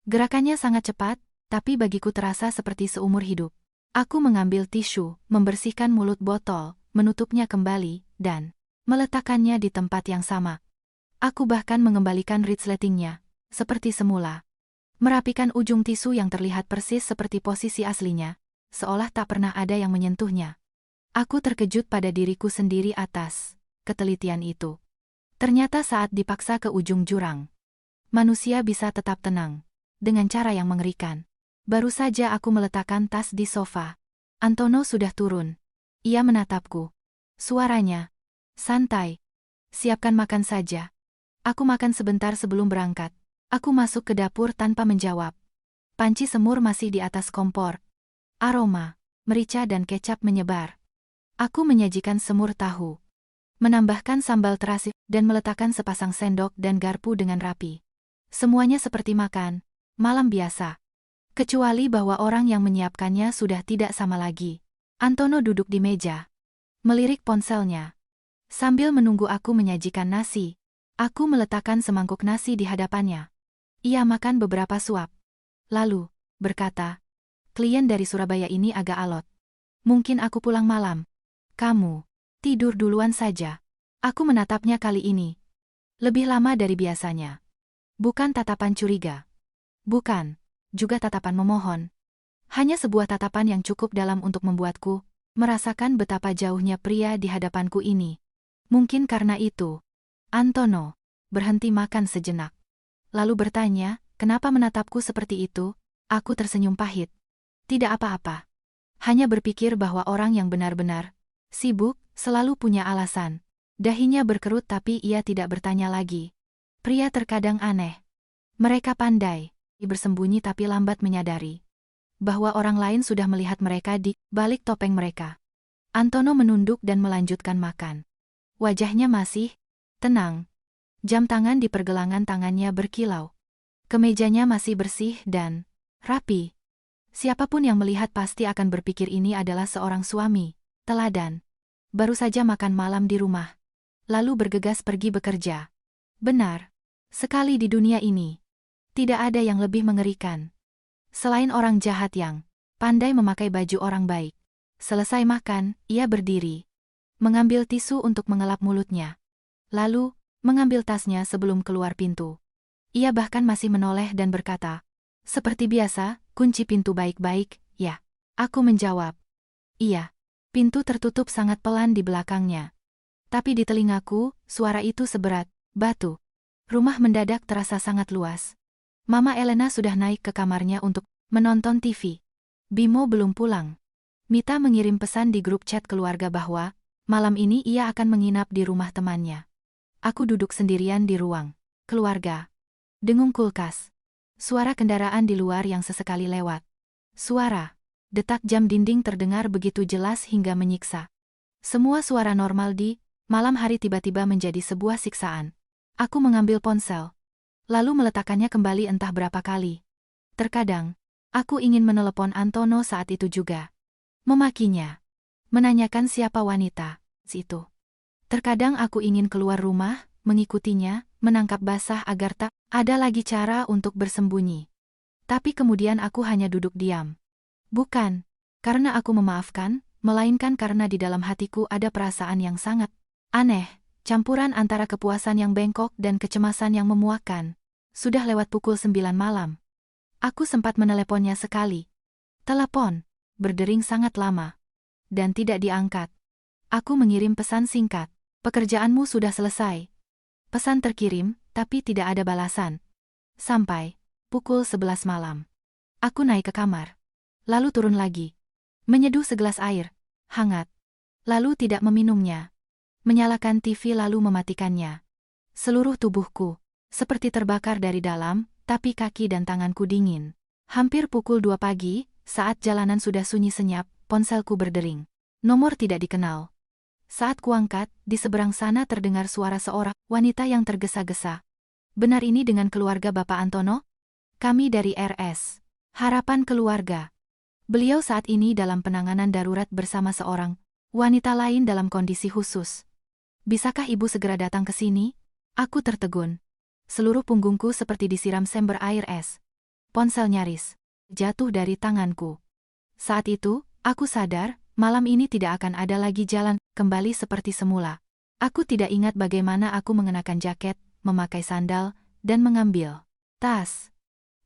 Speaker 1: Gerakannya sangat cepat, tapi bagiku terasa seperti seumur hidup. Aku mengambil tisu, membersihkan mulut botol, menutupnya kembali, dan meletakkannya di tempat yang sama. Aku bahkan mengembalikan resletingnya, seperti semula. Merapikan ujung tisu yang terlihat persis seperti posisi aslinya, seolah tak pernah ada yang menyentuhnya. Aku terkejut pada diriku sendiri atas ketelitian itu. Ternyata saat dipaksa ke ujung jurang, manusia bisa tetap tenang. Dengan cara yang mengerikan. Baru saja aku meletakkan tas di sofa. Antono sudah turun. Ia menatapku. Suaranya santai. Siapkan makan saja. Aku makan sebentar sebelum berangkat. Aku masuk ke dapur tanpa menjawab. Panci semur masih di atas kompor. Aroma merica dan kecap menyebar. Aku menyajikan semur tahu. Menambahkan sambal terasi dan meletakkan sepasang sendok dan garpu dengan rapi. Semuanya seperti makan malam biasa. Kecuali bahwa orang yang menyiapkannya sudah tidak sama lagi. Antono duduk di meja. Melirik ponselnya. Sambil menunggu aku menyajikan nasi. Aku meletakkan semangkuk nasi di hadapannya. Ia makan beberapa suap. Lalu, berkata, klien dari Surabaya ini agak alot. Mungkin aku pulang malam. Kamu tidur duluan saja. Aku menatapnya kali ini. Lebih lama dari biasanya. Bukan tatapan curiga. Bukan, juga tatapan memohon. Hanya sebuah tatapan yang cukup dalam untuk membuatku merasakan betapa jauhnya pria di hadapanku ini. Mungkin karena itu, Antono berhenti makan sejenak. Lalu bertanya, kenapa menatapku seperti itu? Aku tersenyum pahit. Tidak apa-apa. Hanya berpikir bahwa orang yang benar-benar sibuk selalu punya alasan. Dahinya berkerut tapi ia tidak bertanya lagi. Pria terkadang aneh. Mereka pandai bersembunyi tapi lambat menyadari bahwa orang lain sudah melihat mereka di balik topeng mereka. Antono menunduk dan melanjutkan makan. Wajahnya masih tenang. Jam tangan di pergelangan tangannya berkilau. Kemejanya masih bersih dan rapi. Siapapun yang melihat pasti akan berpikir ini adalah seorang suami teladan. Baru saja makan malam di rumah. Lalu bergegas pergi bekerja. Benar sekali di dunia ini. Tidak ada yang lebih mengerikan. Selain orang jahat yang pandai memakai baju orang baik. Selesai makan, ia berdiri. Mengambil tisu untuk mengelap mulutnya. Lalu, mengambil tasnya sebelum keluar pintu. Ia bahkan masih menoleh dan berkata, seperti biasa, kunci pintu baik-baik, ya. Aku menjawab, iya. Pintu tertutup sangat pelan di belakangnya. Tapi di telingaku, suara itu seberat batu. Rumah mendadak terasa sangat luas. Mama Elena sudah naik ke kamarnya untuk menonton TV. Bimo belum pulang. Mita mengirim pesan di grup chat keluarga bahwa malam ini ia akan menginap di rumah temannya. Aku duduk sendirian di ruang keluarga. Dengung kulkas. Suara kendaraan di luar yang sesekali lewat. Suara detak jam dinding terdengar begitu jelas hingga menyiksa. Semua suara normal di malam hari tiba-tiba menjadi sebuah siksaan. Aku mengambil ponsel. Lalu meletakkannya kembali entah berapa kali. Terkadang, aku ingin menelepon Antono saat itu juga. Memakinya. Menanyakan siapa wanita itu. Terkadang aku ingin keluar rumah, mengikutinya, menangkap basah agar tak ada lagi cara untuk bersembunyi. Tapi kemudian aku hanya duduk diam. Bukan karena aku memaafkan, melainkan karena di dalam hatiku ada perasaan yang sangat aneh, campuran antara kepuasan yang bengkok dan kecemasan yang memuakkan. Sudah lewat pukul 9 malam. Aku sempat meneleponnya sekali. Telepon berdering sangat lama. Dan tidak diangkat. Aku mengirim pesan singkat. Pekerjaanmu sudah selesai. Pesan terkirim, tapi tidak ada balasan. Sampai pukul 11 malam. Aku naik ke kamar. Lalu turun lagi. Menyeduh segelas air hangat. Lalu tidak meminumnya. Menyalakan TV lalu mematikannya. Seluruh tubuhku seperti terbakar dari dalam, tapi kaki dan tanganku dingin. Hampir pukul 2 pagi, saat jalanan sudah sunyi senyap, ponselku berdering. Nomor tidak dikenal. Saat kuangkat, di seberang sana terdengar suara seorang wanita yang tergesa-gesa. Benar ini dengan keluarga Bapak Antono? Kami dari RS Harapan Keluarga. Beliau saat ini dalam penanganan darurat bersama seorang wanita lain dalam kondisi khusus. Bisakah ibu segera datang ke sini? Aku tertegun. Seluruh punggungku seperti disiram sember air es. Ponsel nyaris jatuh dari tanganku. Saat itu, aku sadar, malam ini tidak akan ada lagi jalan kembali seperti semula. Aku tidak ingat bagaimana aku mengenakan jaket, memakai sandal, dan mengambil tas.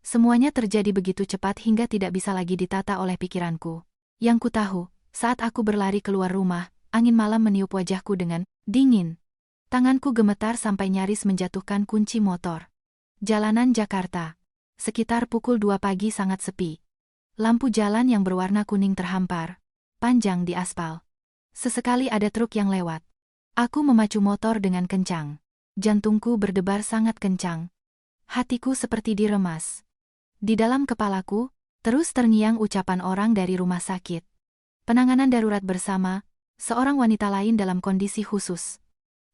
Speaker 1: Semuanya terjadi begitu cepat hingga tidak bisa lagi ditata oleh pikiranku. Yang ku tahu, saat aku berlari keluar rumah, angin malam meniup wajahku dengan dingin. Tanganku gemetar sampai nyaris menjatuhkan kunci motor. Jalanan Jakarta. Sekitar pukul 2 pagi sangat sepi. Lampu jalan yang berwarna kuning terhampar, panjang di aspal. Sesekali ada truk yang lewat. Aku memacu motor dengan kencang. Jantungku berdebar sangat kencang. Hatiku seperti diremas. Di dalam kepalaku, terus terngiang ucapan orang dari rumah sakit. Penanganan darurat bersama, seorang wanita lain dalam kondisi khusus.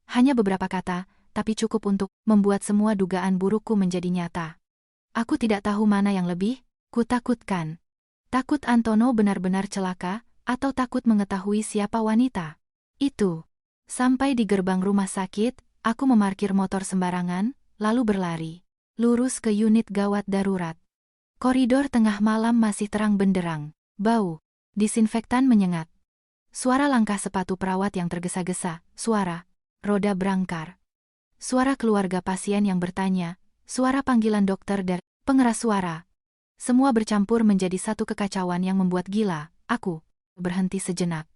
Speaker 1: Hanya beberapa kata, tapi cukup untuk membuat semua dugaan burukku menjadi nyata. Aku tidak tahu mana yang lebih kutakutkan. Takut Antono benar-benar celaka, atau takut mengetahui siapa wanita itu. Sampai di gerbang rumah sakit, aku memarkir motor sembarangan, lalu berlari lurus ke unit gawat darurat. Koridor tengah malam masih terang benderang. Bau disinfektan menyengat. Suara langkah sepatu perawat yang tergesa-gesa, suara roda berangkar. Suara keluarga pasien yang bertanya, suara panggilan dokter dan pengeras suara. Semua bercampur menjadi satu kekacauan yang membuat gila. Aku berhenti sejenak.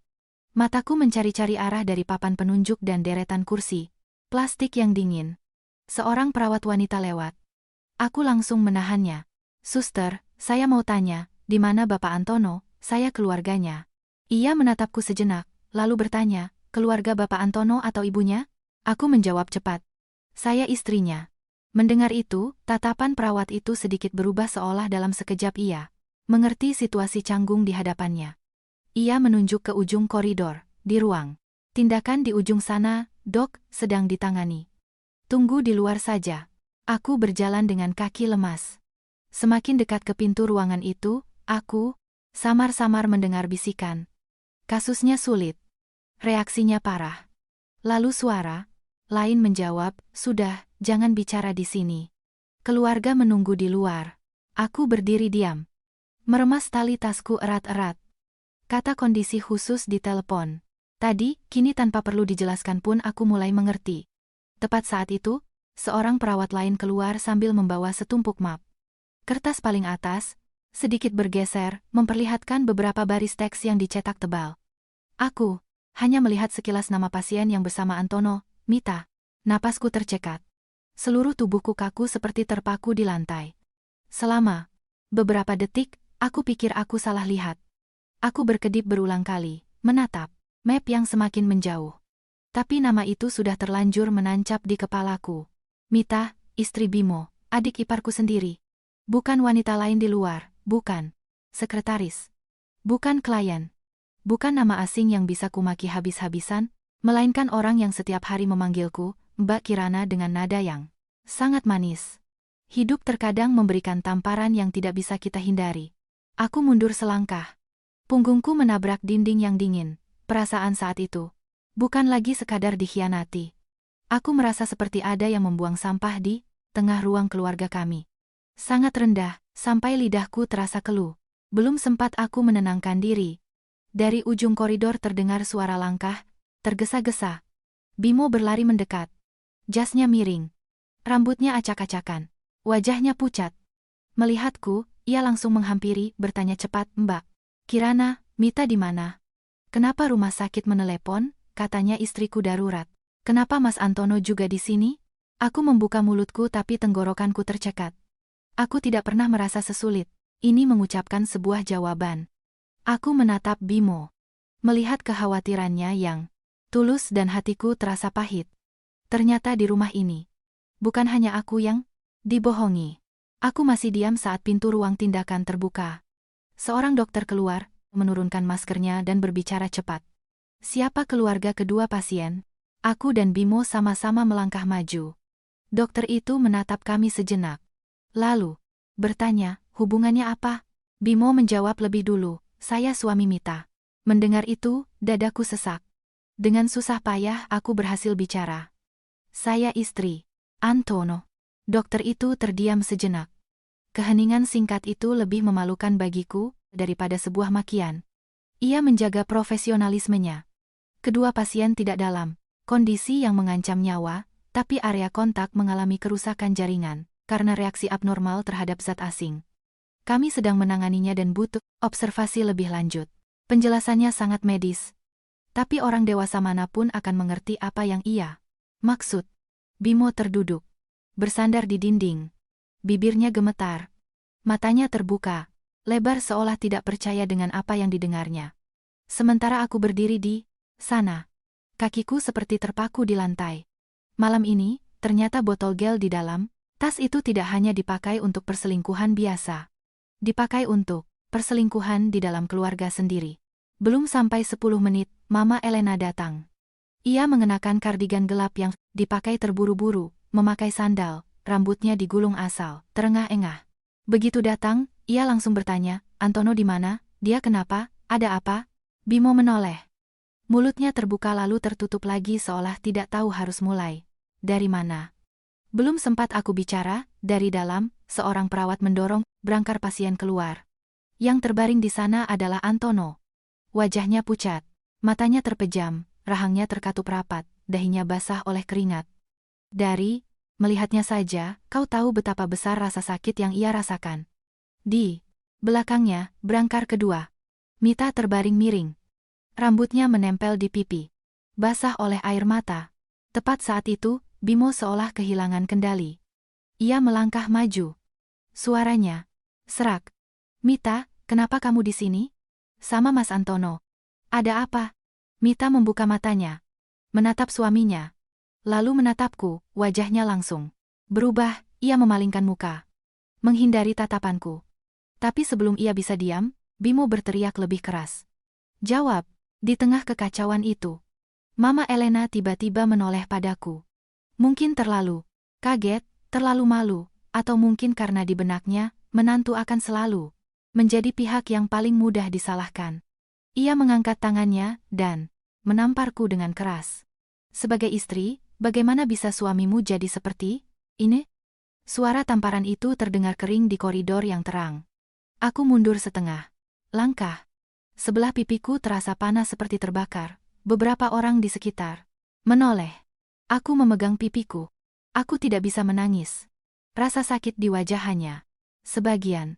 Speaker 1: Mataku mencari-cari arah dari papan penunjuk dan deretan kursi plastik yang dingin. Seorang perawat wanita lewat. Aku langsung menahannya. "Suster, saya mau tanya, di mana Bapak Antono? Saya keluarganya." Ia menatapku sejenak, lalu bertanya, "Keluarga Bapak Antono atau ibunya?" Aku menjawab cepat, "Saya istrinya." Mendengar itu, tatapan perawat itu sedikit berubah seolah dalam sekejap ia mengerti situasi canggung di hadapannya. Ia menunjuk ke ujung koridor, "Di ruang tindakan di ujung sana, Dok, sedang ditangani. Tunggu di luar saja." Aku berjalan dengan kaki lemas. Semakin dekat ke pintu ruangan itu, aku samar-samar mendengar bisikan. "Kasusnya sulit. Reaksinya parah." Lalu suara lain menjawab, "Sudah, jangan bicara di sini. Keluarga menunggu di luar." Aku berdiri diam, meremas tali tasku erat-erat. Kata kondisi khusus di telepon tadi, kini tanpa perlu dijelaskan pun aku mulai mengerti. Tepat saat itu, seorang perawat lain keluar sambil membawa setumpuk map. Kertas paling atas, sedikit bergeser, memperlihatkan beberapa baris teks yang dicetak tebal. Aku hanya melihat sekilas nama pasien yang bersama Antono, Mita. Napasku tercekat. Seluruh tubuhku kaku seperti terpaku di lantai. Selama beberapa detik, aku pikir aku salah lihat. Aku berkedip berulang kali, menatap map yang semakin menjauh. Tapi nama itu sudah terlanjur menancap di kepalaku. Mita, istri Bimo, adik iparku sendiri. Bukan wanita lain di luar, bukan sekretaris, bukan klien, bukan nama asing yang bisa kumaki habis-habisan, melainkan orang yang setiap hari memanggilku, Mbak Kirana dengan nada yang sangat manis. Hidup terkadang memberikan tamparan yang tidak bisa kita hindari. Aku mundur selangkah. Punggungku menabrak dinding yang dingin. Perasaan saat itu bukan lagi sekadar dikhianati. Aku merasa seperti ada yang membuang sampah di tengah ruang keluarga kami. Sangat rendah, sampai lidahku terasa keluh. Belum sempat aku menenangkan diri. Dari ujung koridor terdengar suara langkah tergesa-gesa. Bimo berlari mendekat. Jasnya miring. Rambutnya acak-acakan. Wajahnya pucat. Melihatku, ia langsung menghampiri, bertanya cepat, "Mbak Kirana, Mita di mana?" "Kenapa rumah sakit menelepon?" katanya, "Istriku darurat." "Kenapa Mas Antono juga di sini?" Aku membuka mulutku tapi tenggorokanku tercekat. Aku tidak pernah merasa sesulit ini mengucapkan sebuah jawaban. Aku menatap Bimo. Melihat kekhawatirannya yang tulus dan hatiku terasa pahit. Ternyata di rumah ini, bukan hanya aku yang dibohongi. Aku masih diam saat pintu ruang tindakan terbuka. Seorang dokter keluar, menurunkan maskernya dan berbicara cepat. "Siapa keluarga kedua pasien?" Aku dan Bimo sama-sama melangkah maju. Dokter itu menatap kami sejenak. Lalu bertanya, "Hubungannya apa?" Bimo menjawab lebih dulu, "Saya suami Mita." Mendengar itu, dadaku sesak. Dengan susah payah aku berhasil bicara. "Saya istri Antono." Dokter itu terdiam sejenak. Keheningan singkat itu lebih memalukan bagiku daripada sebuah makian. Ia menjaga profesionalismenya. Kedua pasien tidak dalam kondisi yang mengancam nyawa, tapi area kontak mengalami kerusakan jaringan karena reaksi abnormal terhadap zat asing. Kami sedang menanganinya dan butuh observasi lebih lanjut. Penjelasannya sangat medis. Tapi orang dewasa manapun akan mengerti apa yang ia maksud. Bimo terduduk, bersandar di dinding. bibirnya gemetar. Matanya terbuka, lebar seolah tidak percaya dengan apa yang didengarnya. Sementara aku berdiri di sana. Kakiku seperti terpaku di lantai. Malam ini, ternyata botol gel di dalam tas itu tidak hanya dipakai untuk perselingkuhan biasa. Dipakai untuk perselingkuhan di dalam keluarga sendiri. Belum sampai 10 menit, Mama Elena datang. Ia mengenakan kardigan gelap yang dipakai terburu-buru, memakai sandal, rambutnya digulung asal, terengah-engah. Begitu datang, ia langsung bertanya, "Antono di mana? Dia kenapa? Ada apa?" Bimo menoleh. Mulutnya terbuka lalu tertutup lagi seolah tidak tahu harus mulai. "Dari mana?" Belum sempat aku bicara, dari dalam, seorang perawat mendorong brangkar pasien keluar. Yang terbaring di sana adalah Antono. Wajahnya pucat, matanya terpejam, rahangnya terkatup rapat, dahinya basah oleh keringat. Dari melihatnya saja, kau tahu betapa besar rasa sakit yang ia rasakan. Di belakangnya, brangkar kedua. Mita terbaring miring. Rambutnya menempel di pipi, basah oleh air mata. Tepat saat itu, Bimo seolah kehilangan kendali. Ia melangkah maju. Suaranya serak. "Mita, kenapa kamu di sini?" "Sama Mas Antono." "Ada apa?" Mita membuka matanya, menatap suaminya, lalu menatapku. Wajahnya langsung berubah. Ia memalingkan muka, menghindari tatapanku. Tapi sebelum ia bisa diam, Bimo berteriak lebih keras. "Jawab!" Di tengah kekacauan itu, Mama Elena tiba-tiba menoleh padaku. Mungkin terlalu kaget, terlalu malu, atau mungkin karena di benaknya, menantu akan selalu menjadi pihak yang paling mudah disalahkan. Ia mengangkat tangannya dan menamparku dengan keras. "Sebagai istri, bagaimana bisa suamimu jadi seperti ini?" Suara tamparan itu terdengar kering di koridor yang terang. Aku mundur setengah langkah. Sebelah pipiku terasa panas seperti terbakar. Beberapa orang di sekitar menoleh. Aku memegang pipiku. Aku tidak bisa menangis. Rasa sakit di wajah hanya sebagian.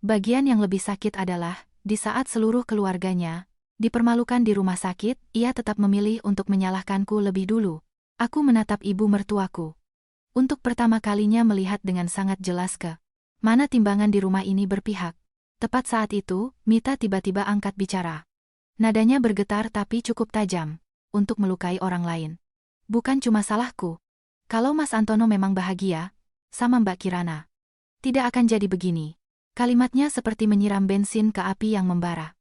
Speaker 1: Bagian yang lebih sakit adalah, di saat seluruh keluarganya dipermalukan di rumah sakit, ia tetap memilih untuk menyalahkanku lebih dulu. Aku menatap ibu mertuaku. Untuk pertama kalinya melihat dengan sangat jelas ke mana timbangan di rumah ini berpihak. Tepat saat itu, Mita tiba-tiba angkat bicara. Nadanya bergetar tapi cukup tajam untuk melukai orang lain. "Bukan cuma salahku. Kalau Mas Antono memang bahagia sama Mbak Kirana, tidak akan jadi begini." Kalimatnya seperti menyiram bensin ke api yang membara.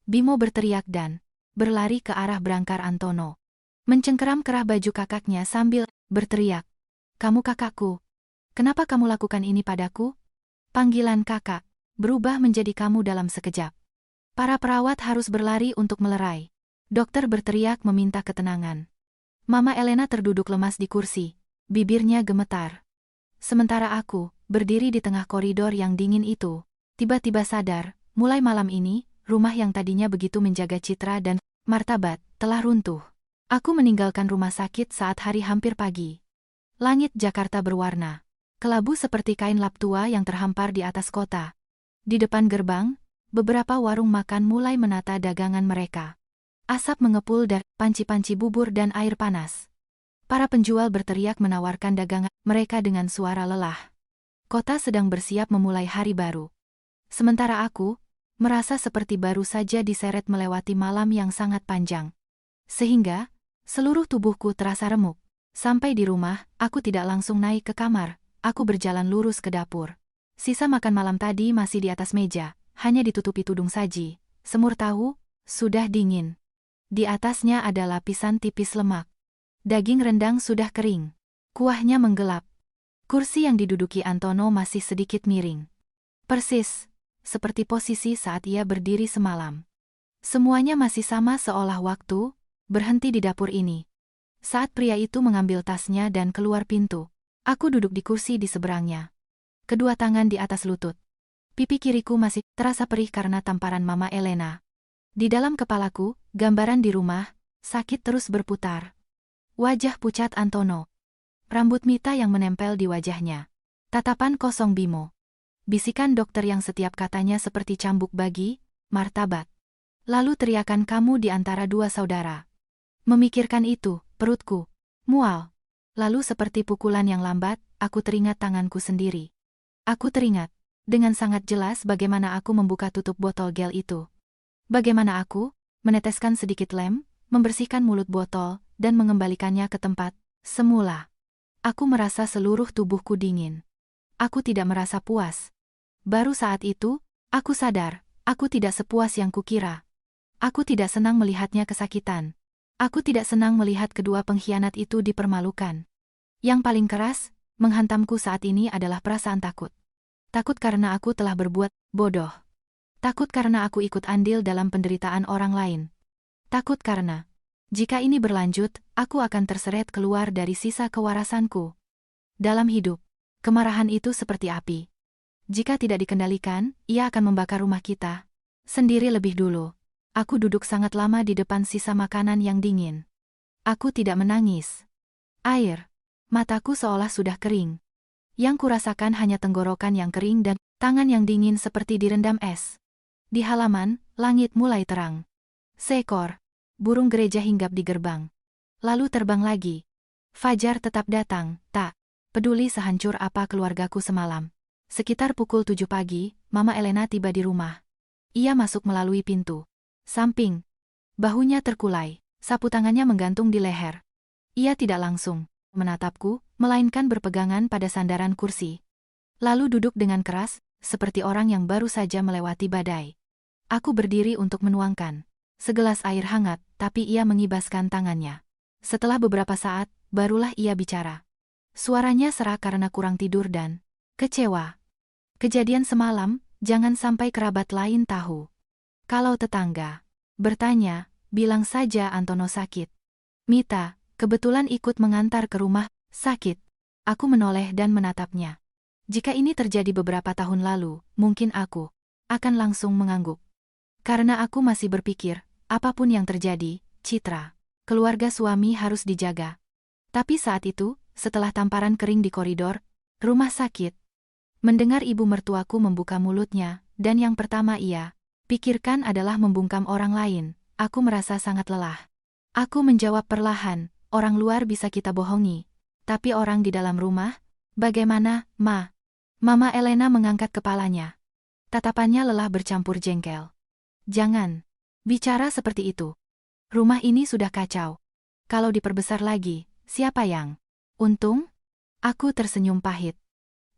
Speaker 1: Bimo berteriak dan berlari ke arah brangkar Antono. Mencengkeram kerah baju kakaknya sambil berteriak, "Kamu kakakku. Kenapa kamu lakukan ini padaku?" Panggilan kakak berubah menjadi kamu dalam sekejap. Para perawat harus berlari untuk melerai. Dokter berteriak meminta ketenangan. Mama Elena terduduk lemas di kursi, bibirnya gemetar. Sementara aku berdiri di tengah koridor yang dingin itu, tiba-tiba sadar, mulai malam ini, rumah yang tadinya begitu menjaga citra dan martabat, telah runtuh. Aku meninggalkan rumah sakit saat hari hampir pagi. Langit Jakarta berwarna kelabu seperti kain lap tua yang terhampar di atas kota. Di depan gerbang, beberapa warung makan mulai menata dagangan mereka. Asap mengepul dari panci-panci bubur dan air panas. Para penjual berteriak menawarkan dagangan mereka dengan suara lelah. Kota sedang bersiap memulai hari baru. Sementara aku merasa seperti baru saja diseret melewati malam yang sangat panjang. Sehingga seluruh tubuhku terasa remuk. Sampai di rumah, aku tidak langsung naik ke kamar. Aku berjalan lurus ke dapur. Sisa makan malam tadi masih di atas meja, hanya ditutupi tudung saji. Semur tahu sudah dingin. Di atasnya ada lapisan tipis lemak. Daging rendang sudah kering. Kuahnya menggelap. Kursi yang diduduki Antono masih sedikit miring. Persis seperti posisi saat ia berdiri semalam. Semuanya masih sama seolah waktu berhenti di dapur ini. Saat pria itu mengambil tasnya dan keluar pintu, aku duduk di kursi di seberangnya. Kedua tangan di atas lutut. Pipi kiriku masih terasa perih karena tamparan Mama Elena. Di dalam kepalaku, gambaran di rumah sakit terus berputar. Wajah pucat Antono. Rambut Mita yang menempel di wajahnya. Tatapan kosong Bimo. Bisikan dokter yang setiap katanya seperti cambuk bagi martabat. Lalu teriakan kamu di antara dua saudara. Memikirkan itu, perutku mual. Lalu seperti pukulan yang lambat, aku teringat tanganku sendiri. Aku teringat dengan sangat jelas bagaimana aku membuka tutup botol gel itu. Bagaimana aku meneteskan sedikit lem, membersihkan mulut botol, dan mengembalikannya ke tempat semula. Aku merasa seluruh tubuhku dingin. Aku tidak merasa puas. Baru saat itu, aku sadar, aku tidak sepuas yang kukira. Aku tidak senang melihatnya kesakitan. Aku tidak senang melihat kedua pengkhianat itu dipermalukan. Yang paling keras, menghantamku saat ini adalah perasaan takut. Takut karena aku telah berbuat bodoh. Takut karena aku ikut andil dalam penderitaan orang lain. Takut karena, jika ini berlanjut, aku akan terseret keluar dari sisa kewarasanku. Dalam hidup, kemarahan itu seperti api. Jika tidak dikendalikan, ia akan membakar rumah kita sendiri lebih dulu. Aku duduk sangat lama di depan sisa makanan yang dingin. Aku tidak menangis. Air mataku seolah sudah kering. Yang kurasakan hanya tenggorokan yang kering dan tangan yang dingin seperti direndam es. Di halaman, langit mulai terang. Seekor burung gereja hinggap di gerbang. Lalu terbang lagi. Fajar tetap datang, tak peduli sehancur apa keluargaku semalam. Sekitar pukul 7 pagi, Mama Elena tiba di rumah. Ia masuk melalui pintu samping. Bahunya terkulai, sapu tangannya menggantung di leher. Ia tidak langsung menatapku, melainkan berpegangan pada sandaran kursi. Lalu duduk dengan keras, seperti orang yang baru saja melewati badai. Aku berdiri untuk menuangkan segelas air hangat, tapi ia mengibaskan tangannya. Setelah beberapa saat, barulah ia bicara. Suaranya serak karena kurang tidur dan kecewa. Kejadian semalam, jangan sampai kerabat lain tahu. Kalau tetangga bertanya, bilang saja Antono sakit. Mita kebetulan ikut mengantar ke rumah sakit. Aku menoleh dan menatapnya. Jika ini terjadi beberapa tahun lalu, mungkin aku akan langsung mengangguk. Karena aku masih berpikir, apapun yang terjadi, citra keluarga suami harus dijaga. Tapi saat itu, setelah tamparan kering di koridor rumah sakit, mendengar ibu mertuaku membuka mulutnya, dan yang pertama ia pikirkan adalah membungkam orang lain, aku merasa sangat lelah. Aku menjawab perlahan, orang luar bisa kita bohongi. Tapi orang di dalam rumah, bagaimana, Ma? Mama Elena mengangkat kepalanya. Tatapannya lelah bercampur jengkel. Jangan bicara seperti itu. Rumah ini sudah kacau. Kalau diperbesar lagi, siapa yang untung? Aku tersenyum pahit.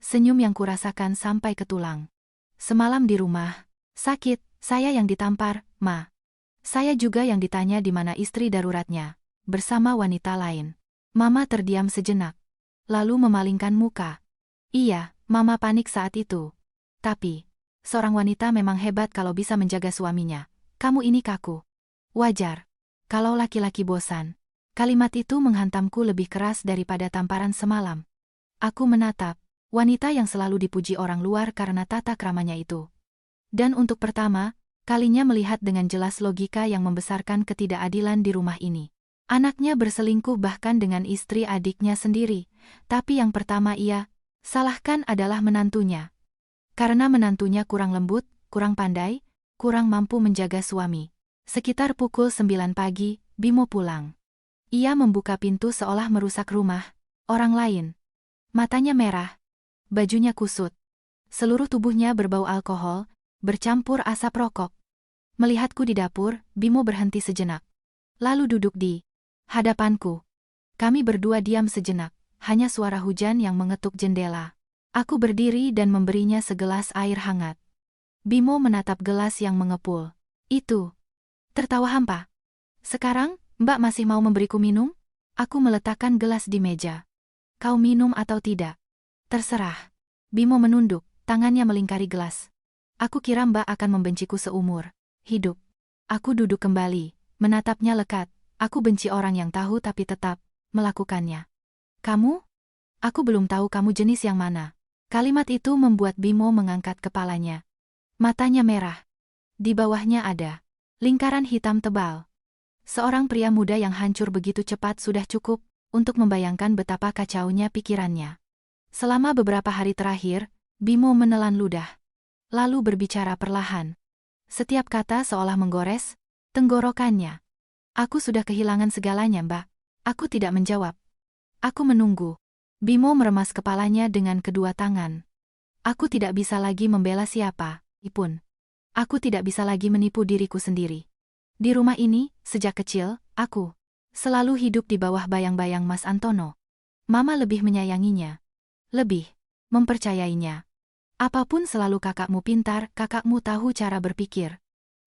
Speaker 1: Senyum yang kurasakan sampai ke tulang. Semalam di rumah sakit, saya yang ditampar, Ma. Saya juga yang ditanya di mana istri daruratnya, bersama wanita lain. Mama terdiam sejenak, lalu memalingkan muka. Iya, Mama panik saat itu. Tapi, seorang wanita memang hebat kalau bisa menjaga suaminya. Kamu ini kaku. Wajar. Kalau laki-laki bosan. Kalimat itu menghantamku lebih keras daripada tamparan semalam. Aku menatap wanita yang selalu dipuji orang luar karena tata kramanya itu. Dan untuk pertama kalinya melihat dengan jelas logika yang membesarkan ketidakadilan di rumah ini. Anaknya berselingkuh bahkan dengan istri adiknya sendiri, tapi yang pertama ia salahkan adalah menantunya. Karena menantunya kurang lembut, kurang pandai, kurang mampu menjaga suami. Sekitar pukul 9 pagi, Bimo pulang. Ia membuka pintu seolah merusak rumah orang lain. Matanya merah, bajunya kusut. Seluruh tubuhnya berbau alkohol, bercampur asap rokok. Melihatku di dapur, Bimo berhenti sejenak. Lalu duduk di hadapanku. Kami berdua diam sejenak, hanya suara hujan yang mengetuk jendela. Aku berdiri dan memberinya segelas air hangat. Bimo menatap gelas yang mengepul. Itu tertawa hampa. Sekarang, Mbak masih mau memberiku minum? Aku meletakkan gelas di meja. Kau minum atau tidak? Terserah. Bimo menunduk, tangannya melingkari gelas. Aku kira Mbak akan membenciku seumur hidup. Aku duduk kembali, menatapnya lekat. Aku benci orang yang tahu tapi tetap melakukannya. Kamu? Aku belum tahu kamu jenis yang mana. Kalimat itu membuat Bimo mengangkat kepalanya. Matanya merah. Di bawahnya ada lingkaran hitam tebal. Seorang pria muda yang hancur begitu cepat sudah cukup untuk membayangkan betapa kacaunya pikirannya. Selama beberapa hari terakhir, Bimo menelan ludah. Lalu berbicara perlahan. Setiap kata seolah menggores tenggorokannya. Aku sudah kehilangan segalanya, Mbak. Aku tidak menjawab. Aku menunggu. Bimo meremas kepalanya dengan kedua tangan. Aku tidak bisa lagi membela siapa pun. Aku tidak bisa lagi menipu diriku sendiri. Di rumah ini, sejak kecil, aku selalu hidup di bawah bayang-bayang Mas Antono. Mama lebih menyayanginya. Lebih mempercayainya. Apapun selalu kakakmu pintar, kakakmu tahu cara berpikir.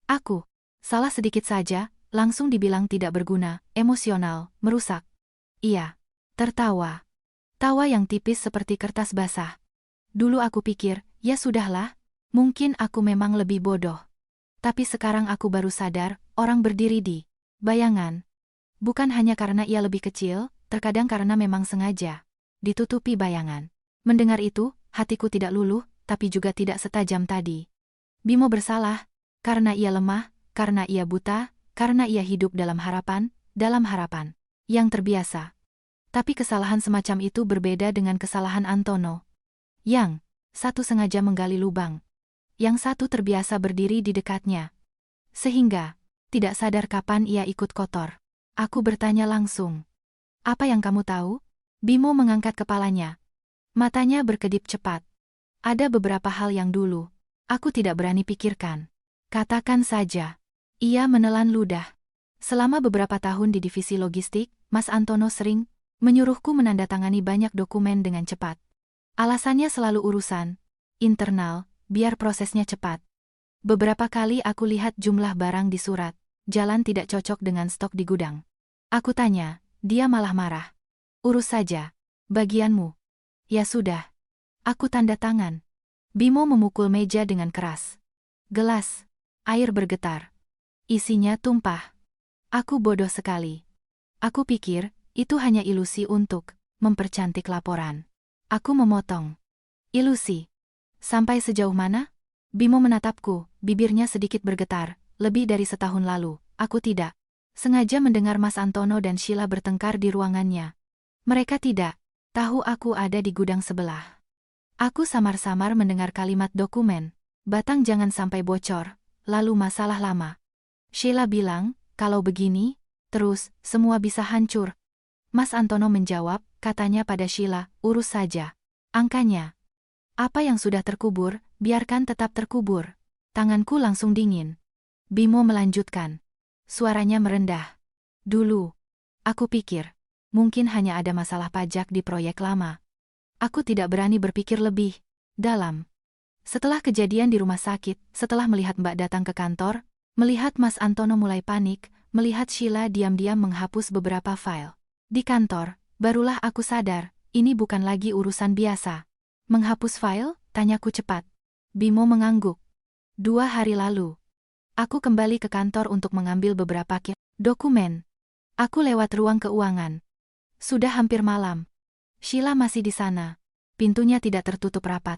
Speaker 1: Aku salah sedikit saja, langsung dibilang tidak berguna, emosional, merusak. Ia tertawa. Tawa yang tipis seperti kertas basah. Dulu aku pikir, ya sudahlah, mungkin aku memang lebih bodoh. Tapi sekarang aku baru sadar, orang berdiri di bayangan. Bukan hanya karena ia lebih kecil, terkadang karena memang sengaja ditutupi bayangan. Mendengar itu, hatiku tidak luluh, tapi juga tidak setajam tadi. Bimo bersalah, karena ia lemah, karena ia buta, karena ia hidup dalam harapan yang terbiasa. Tapi kesalahan semacam itu berbeda dengan kesalahan Antono. Yang satu sengaja menggali lubang, yang satu terbiasa berdiri di dekatnya. Sehingga tidak sadar kapan ia ikut kotor. Aku bertanya langsung. Apa yang kamu tahu? Bimo mengangkat kepalanya. Matanya berkedip cepat. Ada beberapa hal yang dulu aku tidak berani pikirkan. Katakan saja. Ia menelan ludah. Selama beberapa tahun di divisi logistik, Mas Antono sering menyuruhku menandatangani banyak dokumen dengan cepat. Alasannya selalu urusan internal, biar prosesnya cepat. Beberapa kali aku lihat jumlah barang di surat jalan tidak cocok dengan stok di gudang. Aku tanya, dia malah marah. Urus saja bagianmu. Ya sudah. Aku tanda tangan. Bimo memukul meja dengan keras. Gelas air bergetar. Isinya tumpah. Aku bodoh sekali. Aku pikir, itu hanya ilusi untuk mempercantik laporan. Aku memotong. Ilusi. Sampai sejauh mana? Bimo menatapku, bibirnya sedikit bergetar. Lebih dari setahun lalu, aku tidak sengaja mendengar Mas Antono dan Sheila bertengkar di ruangannya. Mereka tidak tahu aku ada di gudang sebelah. Aku samar-samar mendengar kalimat dokumen. Batang jangan sampai bocor, lalu masalah lama. Sheila bilang, kalau begini, terus, semua bisa hancur. Mas Antono menjawab, katanya pada Sheila, urus saja angkanya. Apa yang sudah terkubur, biarkan tetap terkubur. Tanganku langsung dingin. Bimo melanjutkan. Suaranya merendah. Dulu, aku pikir, mungkin hanya ada masalah pajak di proyek lama. Aku tidak berani berpikir lebih dalam. Setelah kejadian di rumah sakit, setelah melihat Mbak datang ke kantor, melihat Mas Antono mulai panik, melihat Sheila diam-diam menghapus beberapa file di kantor, barulah aku sadar, ini bukan lagi urusan biasa. Menghapus file? Tanyaku cepat. Bimo mengangguk. 2 hari lalu. Aku kembali ke kantor untuk mengambil beberapa dokumen. Aku lewat ruang keuangan. Sudah hampir malam. Sheila masih di sana. Pintunya tidak tertutup rapat.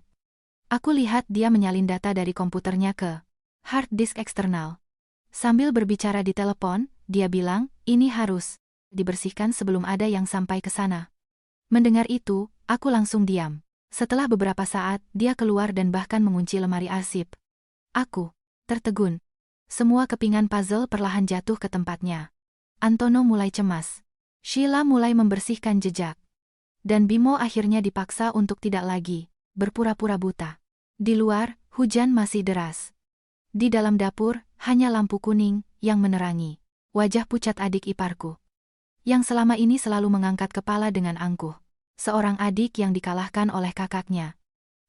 Speaker 1: Aku lihat dia menyalin data dari komputernya ke hard disk eksternal. Sambil berbicara di telepon, dia bilang, ini harus dibersihkan sebelum ada yang sampai ke sana. Mendengar itu, aku langsung diam. Setelah beberapa saat, dia keluar dan bahkan mengunci lemari arsip. Aku tertegun. Semua kepingan puzzle perlahan jatuh ke tempatnya. Antono mulai cemas. Sheila mulai membersihkan jejak. Dan Bimo akhirnya dipaksa untuk tidak lagi berpura-pura buta. Di luar, hujan masih deras. Di dalam dapur, hanya lampu kuning yang menerangi wajah pucat adik iparku, yang selama ini selalu mengangkat kepala dengan angkuh. Seorang adik yang dikalahkan oleh kakaknya.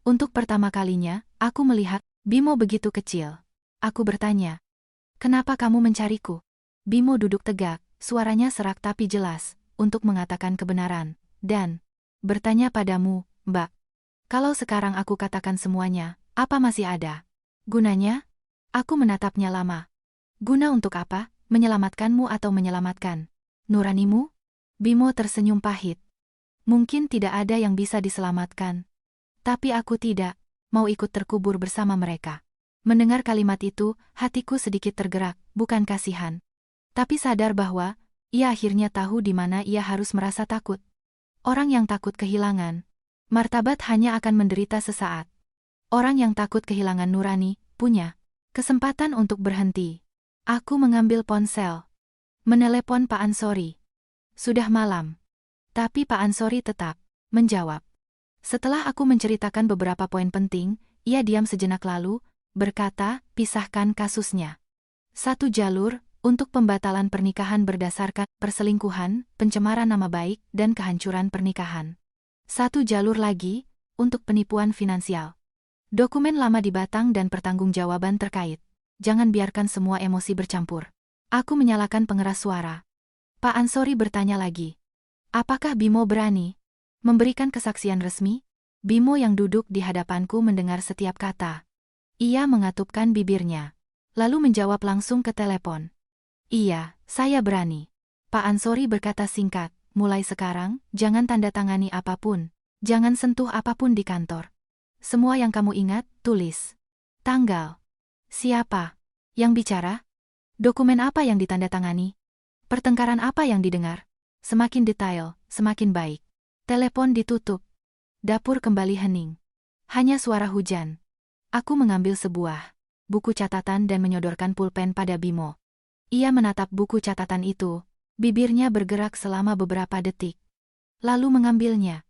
Speaker 1: Untuk pertama kalinya, aku melihat Bimo begitu kecil. Aku bertanya, kenapa kamu mencariku? Bimo duduk tegak, suaranya serak tapi jelas, untuk mengatakan kebenaran, dan bertanya padamu, Mbak. Kalau sekarang aku katakan semuanya, apa masih ada gunanya? Aku menatapnya lama. Guna untuk apa? Menyelamatkanmu atau menyelamatkan nuranimu? Bimo tersenyum pahit. Mungkin tidak ada yang bisa diselamatkan. Tapi aku tidak mau ikut terkubur bersama mereka. Mendengar kalimat itu, hatiku sedikit tergerak, bukan kasihan. Tapi sadar bahwa, ia akhirnya tahu di mana ia harus merasa takut. Orang yang takut kehilangan martabat hanya akan menderita sesaat. Orang yang takut kehilangan nurani, punya kesempatan untuk berhenti. Aku mengambil ponsel. Menelepon Pak Ansori. Sudah malam. Tapi Pak Ansori tetap menjawab. Setelah aku menceritakan beberapa poin penting, ia diam sejenak lalu, berkata, pisahkan kasusnya. Satu jalur, untuk pembatalan pernikahan berdasarkan perselingkuhan, pencemaran nama baik, dan kehancuran pernikahan. Satu jalur lagi, untuk penipuan finansial. Dokumen lama di Batang dan pertanggungjawaban terkait. Jangan biarkan semua emosi bercampur. Aku menyalakan pengeras suara. Pak Ansori bertanya lagi. Apakah Bimo berani memberikan kesaksian resmi? Bimo yang duduk di hadapanku mendengar setiap kata. Ia mengatupkan bibirnya. Lalu menjawab langsung ke telepon. Iya, saya berani. Pak Ansori berkata singkat, mulai sekarang, jangan tanda tangani apapun. Jangan sentuh apapun di kantor. Semua yang kamu ingat, tulis. Tanggal. Siapa yang bicara? Dokumen apa yang ditandatangani? Pertengkaran apa yang didengar? Semakin detail, semakin baik. Telepon ditutup. Dapur kembali hening. Hanya suara hujan. Aku mengambil sebuah buku catatan dan menyodorkan pulpen pada Bimo. Ia menatap buku catatan itu. Bibirnya bergerak selama beberapa detik. Lalu mengambilnya.